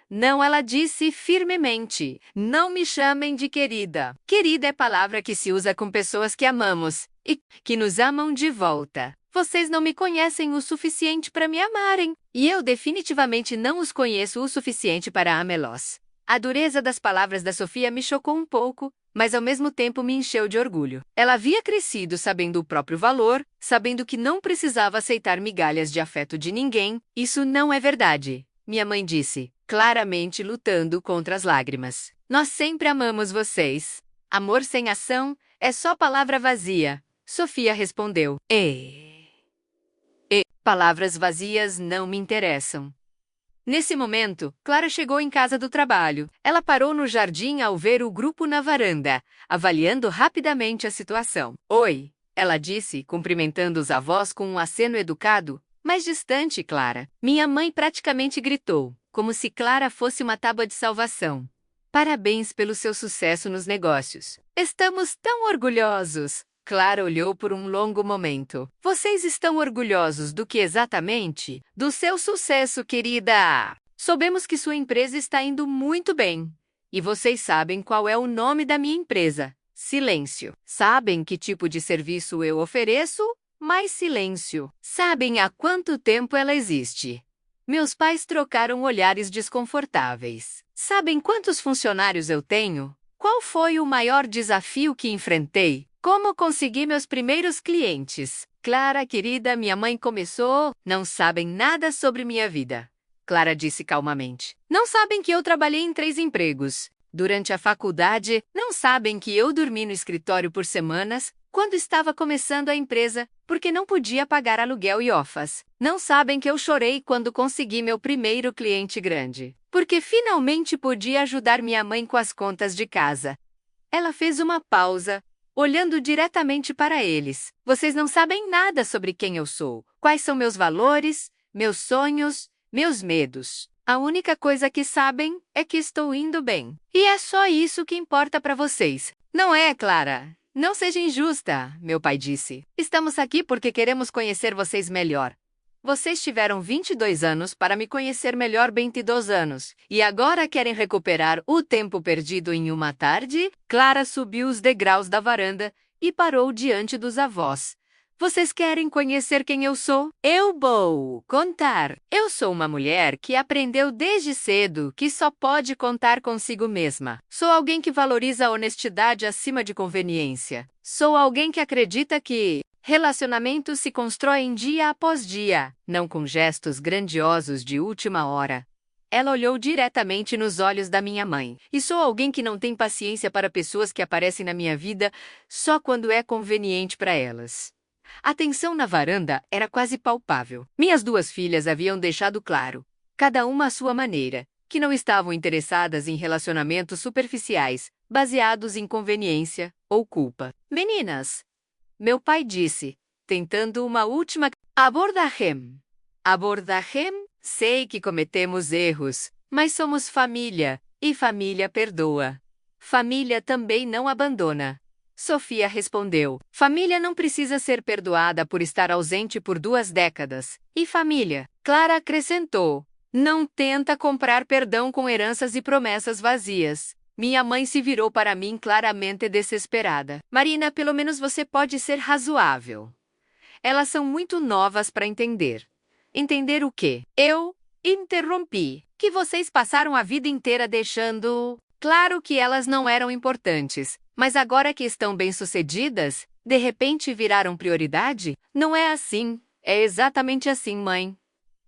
Não, ela disse firmemente. Não me chamem de querida. Querida é palavra que se usa com pessoas que amamos e que nos amam de volta. Vocês não me conhecem o suficiente para me amarem. E eu definitivamente não os conheço o suficiente para amá-los. A dureza das palavras da Sofia me chocou um pouco, mas ao mesmo tempo me encheu de orgulho. Ela havia crescido sabendo o próprio valor, sabendo que não precisava aceitar migalhas de afeto de ninguém. Isso não é verdade, minha mãe disse, claramente lutando contra as lágrimas. Nós sempre amamos vocês. Amor sem ação é só palavra vazia. Sofia respondeu. Palavras vazias não me interessam. Nesse momento, Clara chegou em casa do trabalho. Ela parou no jardim ao ver o grupo na varanda, avaliando rapidamente a situação. Oi, ela disse, cumprimentando os avós com um aceno educado, mas distante, Clara. Minha mãe praticamente gritou, como se Clara fosse uma tábua de salvação. Parabéns pelo seu sucesso nos negócios. Estamos tão orgulhosos. Clara olhou por um longo momento. Vocês estão orgulhosos do que exatamente? Do seu sucesso, querida! Soubemos que sua empresa está indo muito bem. E vocês sabem qual é o nome da minha empresa. Silêncio. Sabem que tipo de serviço eu ofereço? Mais silêncio. Sabem há quanto tempo ela existe? Meus pais trocaram olhares desconfortáveis. Sabem quantos funcionários eu tenho? Qual foi o maior desafio que enfrentei? Como consegui meus primeiros clientes? Clara, querida, minha mãe começou. Não sabem nada sobre minha vida. Clara disse calmamente. Não sabem que eu trabalhei em 3 empregos. Durante a faculdade, não sabem que eu dormi no escritório por semanas, quando estava começando a empresa, porque não podia pagar aluguel e ofas. Não sabem que eu chorei quando consegui meu primeiro cliente grande, porque finalmente podia ajudar minha mãe com as contas de casa. Ela fez uma pausa, olhando diretamente para eles. Vocês não sabem nada sobre quem eu sou, quais são meus valores, meus sonhos, meus medos. A única coisa que sabem é que estou indo bem. E é só isso que importa para vocês. Não é, Clara? Não seja injusta, meu pai disse. Estamos aqui porque queremos conhecer vocês melhor. Vocês tiveram 22 anos para me conhecer melhor 22 anos. E agora querem recuperar o tempo perdido em uma tarde? Clara subiu os degraus da varanda e parou diante dos avós. Vocês querem conhecer quem eu sou? Eu vou contar. Eu sou uma mulher que aprendeu desde cedo que só pode contar consigo mesma. Sou alguém que valoriza a honestidade acima de conveniência. Sou alguém que acredita que relacionamentos se constroem dia após dia, não com gestos grandiosos de última hora. Ela olhou diretamente nos olhos da minha mãe. E sou alguém que não tem paciência para pessoas que aparecem na minha vida só quando é conveniente para elas. A tensão na varanda era quase palpável. Minhas 2 filhas haviam deixado claro, cada uma à sua maneira, que não estavam interessadas em relacionamentos superficiais, baseados em conveniência ou culpa. Meninas, meu pai disse, tentando uma última abordagem. Abordagem? Sei que cometemos erros, mas somos família, e família perdoa. Família também não abandona. Sofia respondeu. Família não precisa ser perdoada por estar ausente por 2 décadas. E família? Clara acrescentou. Não tenta comprar perdão com heranças e promessas vazias. Minha mãe se virou para mim claramente desesperada. Marina, pelo menos você pode ser razoável. Elas são muito novas para entender. Entender o quê? Eu interrompi. Que vocês passaram a vida inteira deixando... Claro que elas não eram importantes, mas agora que estão bem-sucedidas, de repente viraram prioridade? Não é assim. É exatamente assim, mãe.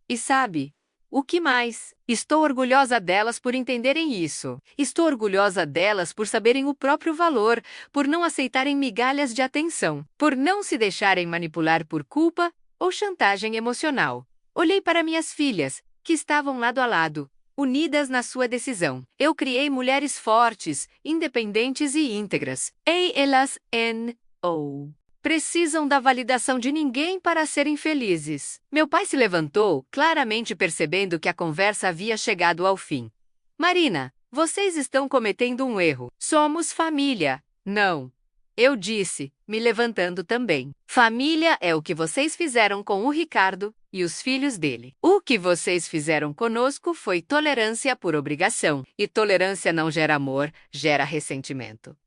E sabe, o que mais? Estou orgulhosa delas por entenderem isso. Estou orgulhosa delas por saberem o próprio valor, por não aceitarem migalhas de atenção, por não se deixarem manipular por culpa ou chantagem emocional. Olhei para minhas filhas, que estavam lado a lado, unidas na sua decisão. Eu criei mulheres fortes, independentes e íntegras. E elas não precisam da validação de ninguém para serem felizes. Meu pai se levantou, claramente percebendo que a conversa havia chegado ao fim. Marina, vocês estão cometendo um erro. Somos família. Não. Eu disse, me levantando também. Família é o que vocês fizeram com o Ricardo e os filhos dele. O que vocês fizeram conosco foi tolerância por obrigação. E tolerância não gera amor, gera ressentimento.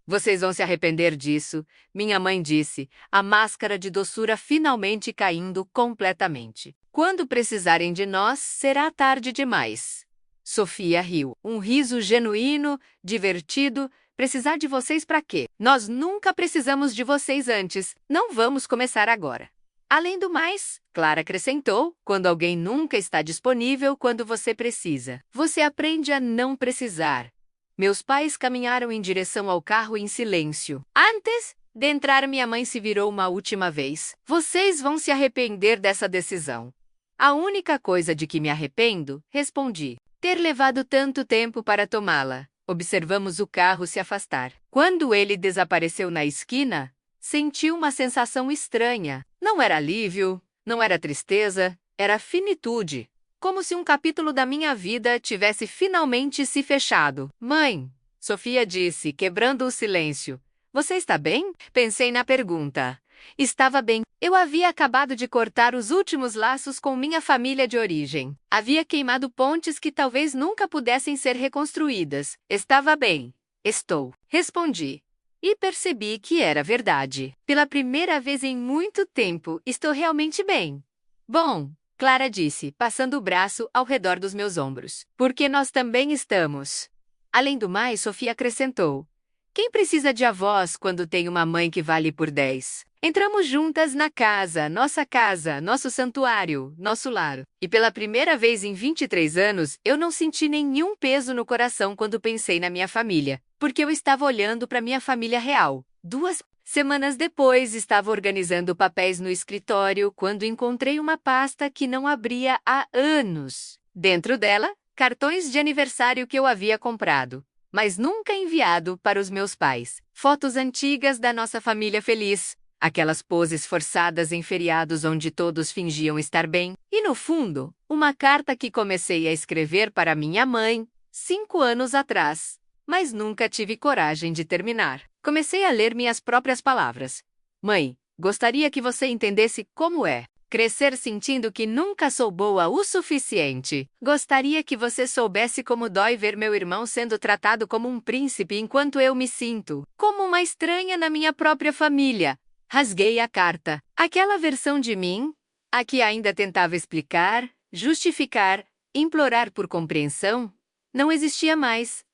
Vocês vão se arrepender disso, minha mãe disse, a máscara de doçura finalmente caindo completamente. Quando precisarem de nós, será tarde demais. Sofia riu. Um riso genuíno, divertido. Precisar de vocês para quê? Nós nunca precisamos de vocês antes. Não vamos começar agora. Além do mais, Clara acrescentou, quando alguém nunca está disponível quando você precisa, você aprende a não precisar. Meus pais caminharam em direção ao carro em silêncio. Antes de entrar, minha mãe se virou uma última vez. Vocês vão se arrepender dessa decisão. A única coisa de que me arrependo, respondi, ter levado tanto tempo para tomá-la. Observamos o carro se afastar. Quando ele desapareceu na esquina, senti uma sensação estranha. Não era alívio, não era tristeza, era finitude. Como se um capítulo da minha vida tivesse finalmente se fechado. Mãe, Sofia disse, quebrando o silêncio. Você está bem? Pensei na pergunta. Estava bem. Eu havia acabado de cortar os últimos laços com minha família de origem. Havia queimado pontes que talvez nunca pudessem ser reconstruídas. Estava bem. Estou. Respondi. E percebi que era verdade. Pela primeira vez em muito tempo, estou realmente bem. Bom, Clara disse, passando o braço ao redor dos meus ombros. Porque nós também estamos. Além do mais, Sofia acrescentou: quem precisa de avós quando tem uma mãe que vale por 10? Entramos juntas na casa, nosso santuário, nosso lar. E pela primeira vez em 23 anos, eu não senti nenhum peso no coração quando pensei na minha família, porque eu estava olhando para minha família real. 2 semanas depois, estava organizando papéis no escritório quando encontrei uma pasta que não abria há anos. Dentro dela, cartões de aniversário que eu havia comprado, mas nunca enviado para os meus pais. Fotos antigas da nossa família feliz, aquelas poses forçadas em feriados onde todos fingiam estar bem. E no fundo, uma carta que comecei a escrever para minha mãe 5 anos atrás, mas nunca tive coragem de terminar. Comecei a ler minhas próprias palavras. Mãe, gostaria que você entendesse como é crescer sentindo que nunca sou boa o suficiente. Gostaria que você soubesse como dói ver meu irmão sendo tratado como um príncipe enquanto eu me sinto como uma estranha na minha própria família. Rasguei a carta. Aquela versão de mim, a que ainda tentava explicar, justificar, implorar por compreensão, não existia mais.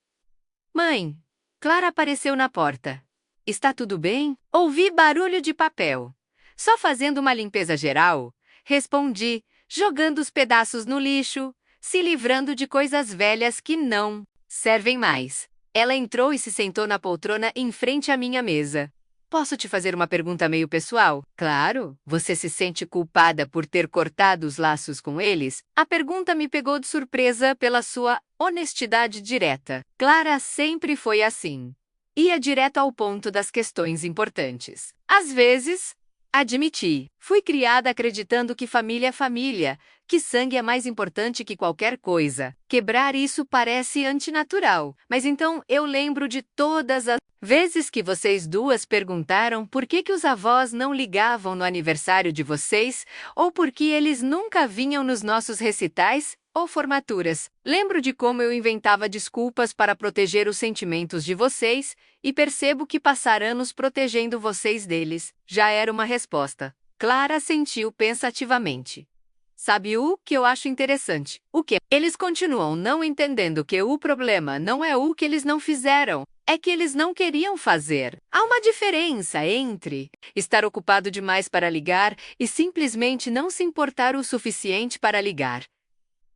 Mãe, Clara apareceu na porta. Está tudo bem? Ouvi barulho de papel. Só fazendo uma limpeza geral, respondi, jogando os pedaços no lixo, se livrando de coisas velhas que não servem mais. Ela entrou e se sentou na poltrona em frente à minha mesa. Posso te fazer uma pergunta meio pessoal? Claro. Você se sente culpada por ter cortado os laços com eles? A pergunta me pegou de surpresa pela sua honestidade direta. Clara sempre foi assim. Ia direto ao ponto das questões importantes. Às vezes, admiti, fui criada acreditando que família é família, que sangue é mais importante que qualquer coisa. Quebrar isso parece antinatural, mas então eu lembro de todas as vezes que vocês duas perguntaram por que os avós não ligavam no aniversário de vocês, ou por que eles nunca vinham nos nossos recitais ou formaturas. Lembro de como eu inventava desculpas para proteger os sentimentos de vocês e percebo que passar anos protegendo vocês deles já era uma resposta. Clara assentiu pensativamente. Sabe o que eu acho interessante? O que? Eles continuam não entendendo que o problema não é o que eles não fizeram, é que eles não queriam fazer. Há uma diferença entre estar ocupado demais para ligar e simplesmente não se importar o suficiente para ligar.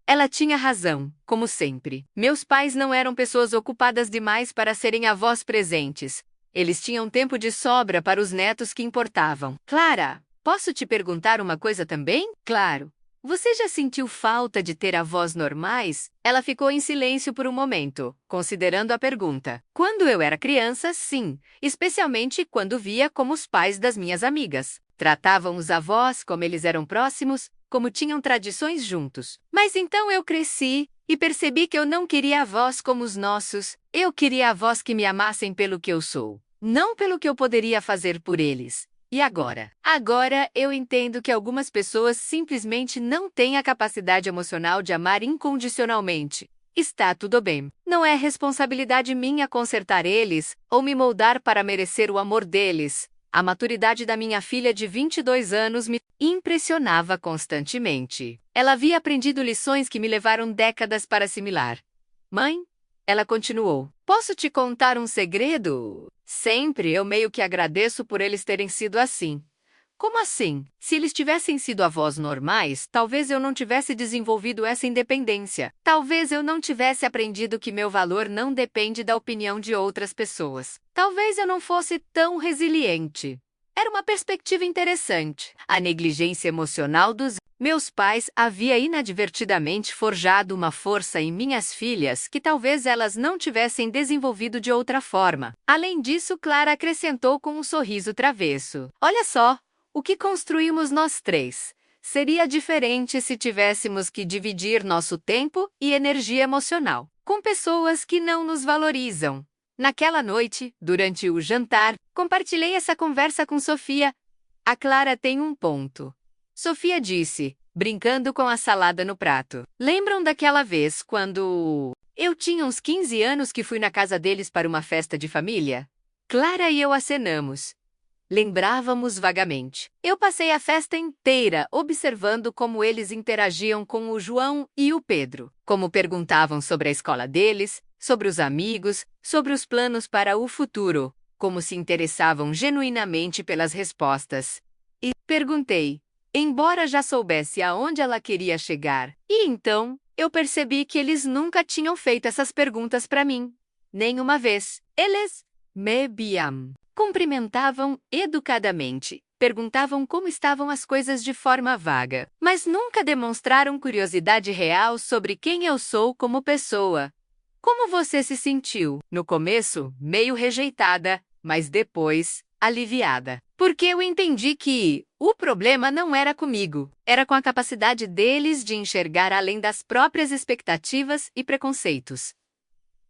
Ela tinha razão, como sempre. Meus pais não eram pessoas ocupadas demais para serem avós presentes. Eles tinham tempo de sobra para os netos que importavam. Clara, posso te perguntar uma coisa também? Claro. Você já sentiu falta de ter avós normais? Ela ficou em silêncio por um momento, considerando a pergunta. Quando eu era criança, sim, especialmente quando via como os pais das minhas amigas tratavam os avós como eles eram próximos, como tinham tradições juntos. Mas então eu cresci e percebi que eu não queria avós como os nossos. Eu queria avós que me amassem pelo que eu sou, não pelo que eu poderia fazer por eles. E agora? Agora eu entendo que algumas pessoas simplesmente não têm a capacidade emocional de amar incondicionalmente. Está tudo bem. Não é responsabilidade minha consertar eles ou me moldar para merecer o amor deles. A maturidade da minha filha de 22 anos me impressionava constantemente. Ela havia aprendido lições que me levaram décadas para assimilar. Mãe? Ela continuou. Posso te contar um segredo? Sempre eu meio que agradeço por eles terem sido assim. Como assim? Se eles tivessem sido avós normais, talvez eu não tivesse desenvolvido essa independência. Talvez eu não tivesse aprendido que meu valor não depende da opinião de outras pessoas. Talvez eu não fosse tão resiliente. Era uma perspectiva interessante. A negligência emocional dos meus pais havia inadvertidamente forjado uma força em minhas filhas que talvez elas não tivessem desenvolvido de outra forma. Além disso, Clara acrescentou com um sorriso travesso. Olha só, o que construímos nós três. Seria diferente se tivéssemos que dividir nosso tempo e energia emocional com pessoas que não nos valorizam. Naquela noite, durante o jantar, compartilhei essa conversa com Sofia. A Clara tem um ponto. Sofia disse, brincando com a salada no prato. Lembram daquela vez quando eu tinha uns 15 anos que fui na casa deles para uma festa de família? Clara e eu acenamos. Lembrávamos vagamente. Eu passei a festa inteira observando como eles interagiam com o João e o Pedro, como perguntavam sobre a escola deles, sobre os amigos, sobre os planos para o futuro, como se interessavam genuinamente pelas respostas. E perguntei, embora já soubesse aonde ela queria chegar. E então, eu percebi que eles nunca tinham feito essas perguntas para mim. Nenhuma vez. Eles me viam. Cumprimentavam educadamente. Perguntavam como estavam as coisas de forma vaga, mas nunca demonstraram curiosidade real sobre quem eu sou como pessoa. Como você se sentiu? No começo, meio rejeitada, mas depois, aliviada. Porque eu entendi que o problema não era comigo, era com a capacidade deles de enxergar além das próprias expectativas e preconceitos.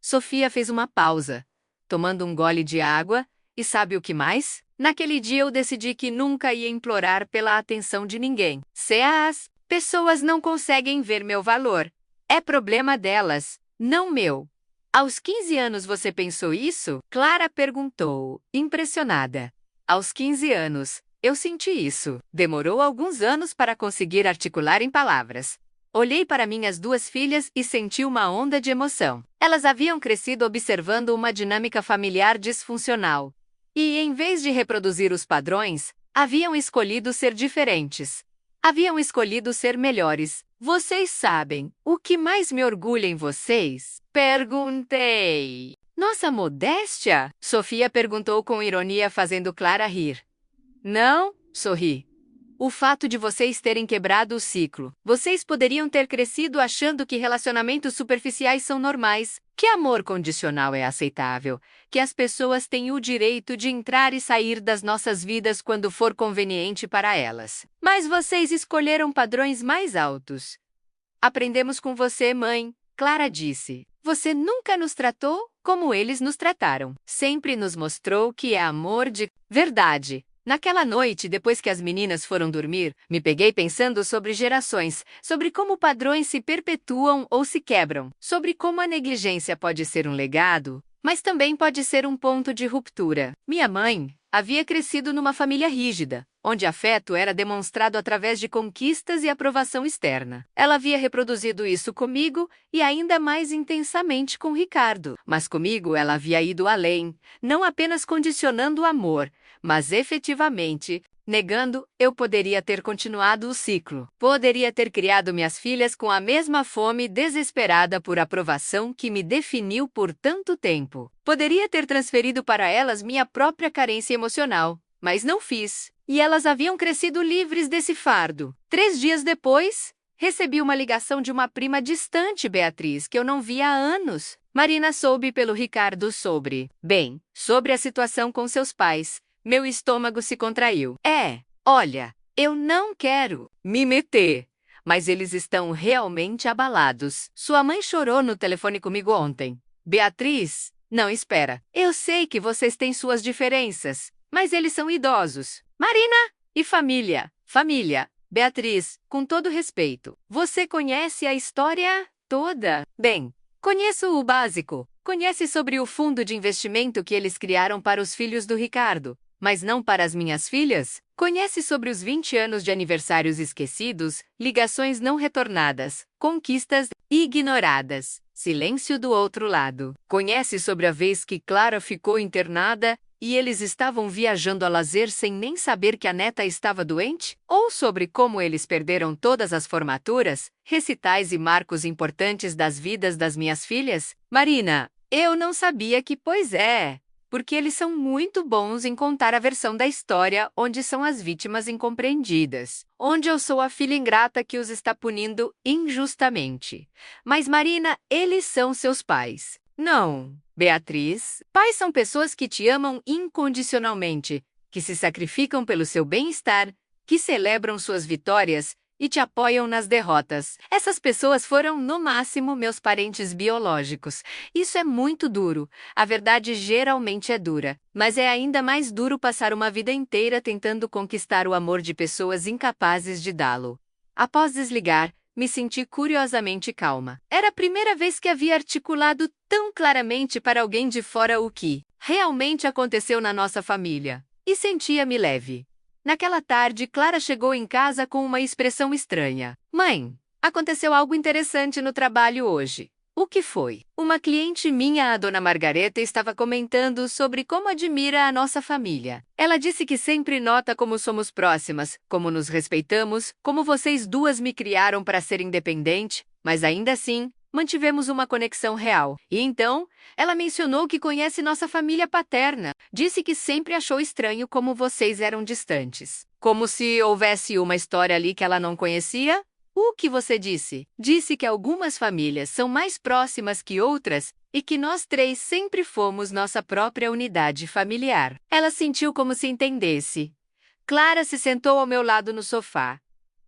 Sofia fez uma pausa, tomando um gole de água, e sabe o que mais? Naquele dia eu decidi que nunca ia implorar pela atenção de ninguém. Se as pessoas não conseguem ver meu valor, é problema delas, não meu. Aos 15 anos você pensou isso? Clara perguntou, impressionada. Aos 15 anos, eu senti isso. Demorou alguns anos para conseguir articular em palavras. Olhei para minhas duas filhas e senti uma onda de emoção. Elas haviam crescido observando uma dinâmica familiar disfuncional. E, em vez de reproduzir os padrões, haviam escolhido ser diferentes. Haviam escolhido ser melhores. Vocês sabem o que mais me orgulha em vocês? Perguntei. Nossa modéstia? Sofia perguntou com ironia, fazendo Clara rir. Não, sorri. O fato de vocês terem quebrado o ciclo. Vocês poderiam ter crescido achando que relacionamentos superficiais são normais, que amor condicional é aceitável, que as pessoas têm o direito de entrar e sair das nossas vidas quando for conveniente para elas. Mas vocês escolheram padrões mais altos. Aprendemos com você, mãe, Clara disse. Você nunca nos tratou como eles nos trataram. Sempre nos mostrou que é amor de verdade. Naquela noite, depois que as meninas foram dormir, me peguei pensando sobre gerações, sobre como padrões se perpetuam ou se quebram, sobre como a negligência pode ser um legado, mas também pode ser um ponto de ruptura. Minha mãe havia crescido numa família rígida, onde afeto era demonstrado através de conquistas e aprovação externa. Ela havia reproduzido isso comigo e ainda mais intensamente com Ricardo. Mas comigo ela havia ido além, não apenas condicionando o amor, mas efetivamente, negando, eu poderia ter continuado o ciclo. Poderia ter criado minhas filhas com a mesma fome desesperada por aprovação que me definiu por tanto tempo. Poderia ter transferido para elas minha própria carência emocional, mas não fiz. E elas haviam crescido livres desse fardo. 3 dias depois, recebi uma ligação de uma prima distante, Beatriz, que eu não via há anos. Marina soube pelo Ricardo sobre a situação com seus pais. Meu estômago se contraiu. Olha, eu não quero me meter, mas eles estão realmente abalados. Sua mãe chorou no telefone comigo ontem. Beatriz, não espera. Eu sei que vocês têm suas diferenças, mas eles são idosos. Marina e família. Família. Beatriz, com todo respeito, você conhece a história toda? Bem, conheço o básico. Conhece sobre o fundo de investimento que eles criaram para os filhos do Ricardo, mas não para as minhas filhas? Conhece sobre os 20 anos de aniversários esquecidos, ligações não retornadas, conquistas ignoradas, silêncio do outro lado? Conhece sobre a vez que Clara ficou internada e eles estavam viajando a lazer sem nem saber que a neta estava doente? Ou sobre como eles perderam todas as formaturas, recitais e marcos importantes das vidas das minhas filhas? Marina, eu não sabia que porque eles são muito bons em contar a versão da história onde são as vítimas incompreendidas, onde eu sou a filha ingrata que os está punindo injustamente. Mas Marina, eles são seus pais. Não, Beatriz. Pais são pessoas que te amam incondicionalmente, que se sacrificam pelo seu bem-estar, que celebram suas vitórias e te apoiam nas derrotas. Essas pessoas foram, no máximo, meus parentes biológicos. Isso é muito duro. A verdade geralmente é dura, mas é ainda mais duro passar uma vida inteira tentando conquistar o amor de pessoas incapazes de dá-lo. Após desligar, me senti curiosamente calma. Era a primeira vez que havia articulado tão claramente para alguém de fora o que realmente aconteceu na nossa família. E sentia-me leve. Naquela tarde, Clara chegou em casa com uma expressão estranha. Mãe, aconteceu algo interessante no trabalho hoje. O que foi? Uma cliente minha, a dona Margareta, estava comentando sobre como admira a nossa família. Ela disse que sempre nota como somos próximas, como nos respeitamos, como vocês duas me criaram para ser independente, mas ainda assim, mantivemos uma conexão real. E então, ela mencionou que conhece nossa família paterna. Disse que sempre achou estranho como vocês eram distantes. Como se houvesse uma história ali que ela não conhecia? O que você disse? Disse que algumas famílias são mais próximas que outras e que nós três sempre fomos nossa própria unidade familiar. Ela sentiu como se entendesse. Clara se sentou ao meu lado no sofá.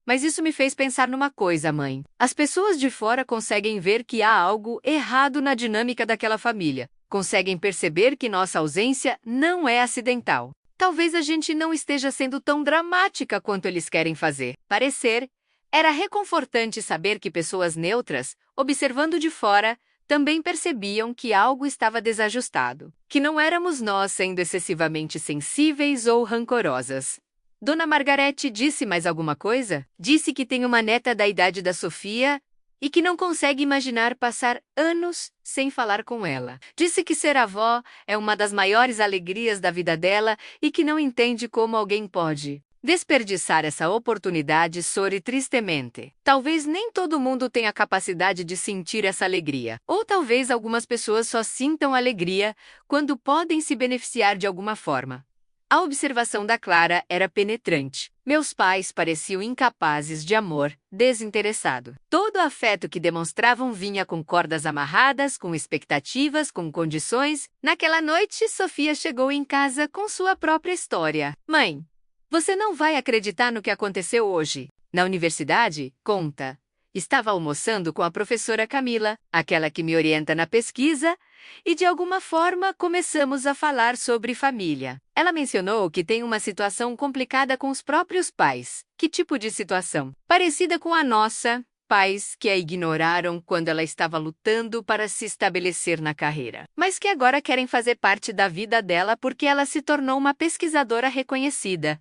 Mas isso me fez pensar numa coisa, mãe. As pessoas de fora conseguem ver que há algo errado na dinâmica daquela família. Conseguem perceber que nossa ausência não é acidental. Talvez a gente não esteja sendo tão dramática quanto eles querem fazer parecer. Era reconfortante saber que pessoas neutras, observando de fora, também percebiam que algo estava desajustado, que não éramos nós sendo excessivamente sensíveis ou rancorosas. Dona Margarete disse mais alguma coisa? Disse que tem uma neta da idade da Sofia e que não consegue imaginar passar anos sem falar com ela. Disse que ser avó é uma das maiores alegrias da vida dela e que não entende como alguém pode desperdiçar essa oportunidade. Sorri tristemente. Talvez nem todo mundo tenha a capacidade de sentir essa alegria. Ou talvez algumas pessoas só sintam alegria quando podem se beneficiar de alguma forma. A observação da Clara era penetrante. Meus pais pareciam incapazes de amor desinteressado. Todo o afeto que demonstravam vinha com cordas amarradas, com expectativas, com condições. Naquela noite, Sofia chegou em casa com sua própria história. Mãe, você não vai acreditar no que aconteceu hoje. Na universidade, conta. Estava almoçando com a professora Camila, aquela que me orienta na pesquisa, e de alguma forma começamos a falar sobre família. Ela mencionou que tem uma situação complicada com os próprios pais. Que tipo de situação? Parecida com a nossa. Pais que a ignoraram quando ela estava lutando para se estabelecer na carreira, mas que agora querem fazer parte da vida dela porque ela se tornou uma pesquisadora reconhecida.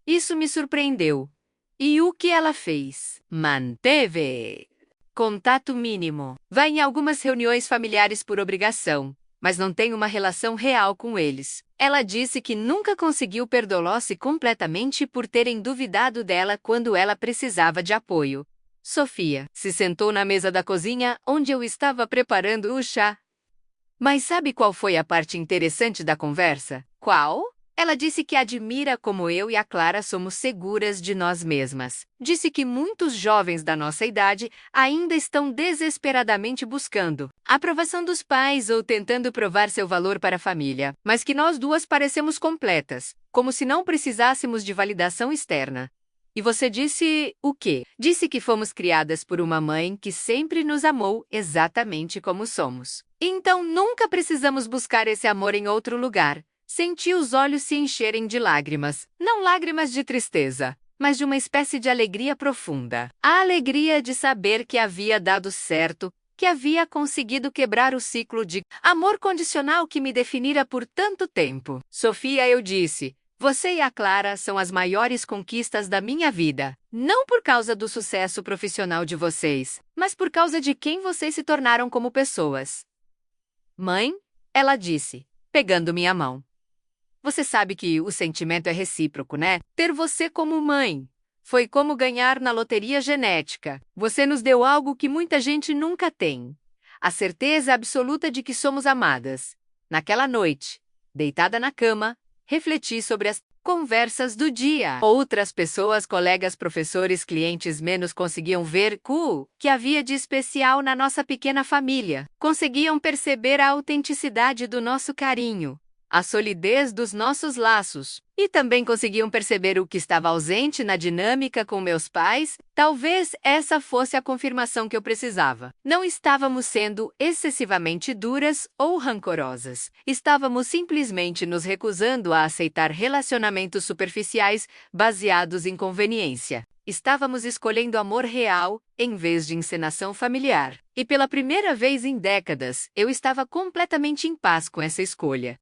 Isso me surpreendeu. E o que ela fez? Manteve contato mínimo. Vai em algumas reuniões familiares por obrigação, mas não tem uma relação real com eles. Ela disse que nunca conseguiu perdoar-se completamente por terem duvidado dela quando ela precisava de apoio. Sofia se sentou na mesa da cozinha onde eu estava preparando o chá. Mas sabe qual foi a parte interessante da conversa? Qual? Ela disse que admira como eu e a Clara somos seguras de nós mesmas. Disse que muitos jovens da nossa idade ainda estão desesperadamente buscando a aprovação dos pais ou tentando provar seu valor para a família, mas que nós duas parecemos completas, como se não precisássemos de validação externa. E você disse o quê? Disse que fomos criadas por uma mãe que sempre nos amou exatamente como somos. Então nunca precisamos buscar esse amor em outro lugar. Senti os olhos se encherem de lágrimas, não lágrimas de tristeza, mas de uma espécie de alegria profunda. A alegria de saber que havia dado certo, que havia conseguido quebrar o ciclo de amor condicional que me definira por tanto tempo. Sofia, eu disse, você e a Clara são as maiores conquistas da minha vida. Não por causa do sucesso profissional de vocês, mas por causa de quem vocês se tornaram como pessoas. Mãe, ela disse, pegando minha mão. Você sabe que o sentimento é recíproco, né? Ter você como mãe foi como ganhar na loteria genética. Você nos deu algo que muita gente nunca tem. A certeza absoluta de que somos amadas. Naquela noite, deitada na cama, refleti sobre as conversas do dia. Outras pessoas, colegas, professores, clientes menos conseguiam ver o que havia de especial na nossa pequena família. Conseguiam perceber a autenticidade do nosso carinho, a solidez dos nossos laços. E também conseguiam perceber o que estava ausente na dinâmica com meus pais. Talvez essa fosse a confirmação que eu precisava. Não estávamos sendo excessivamente duras ou rancorosas. Estávamos simplesmente nos recusando a aceitar relacionamentos superficiais baseados em conveniência. Estávamos escolhendo amor real, em vez de encenação familiar. E pela primeira vez em décadas, eu estava completamente em paz com essa escolha.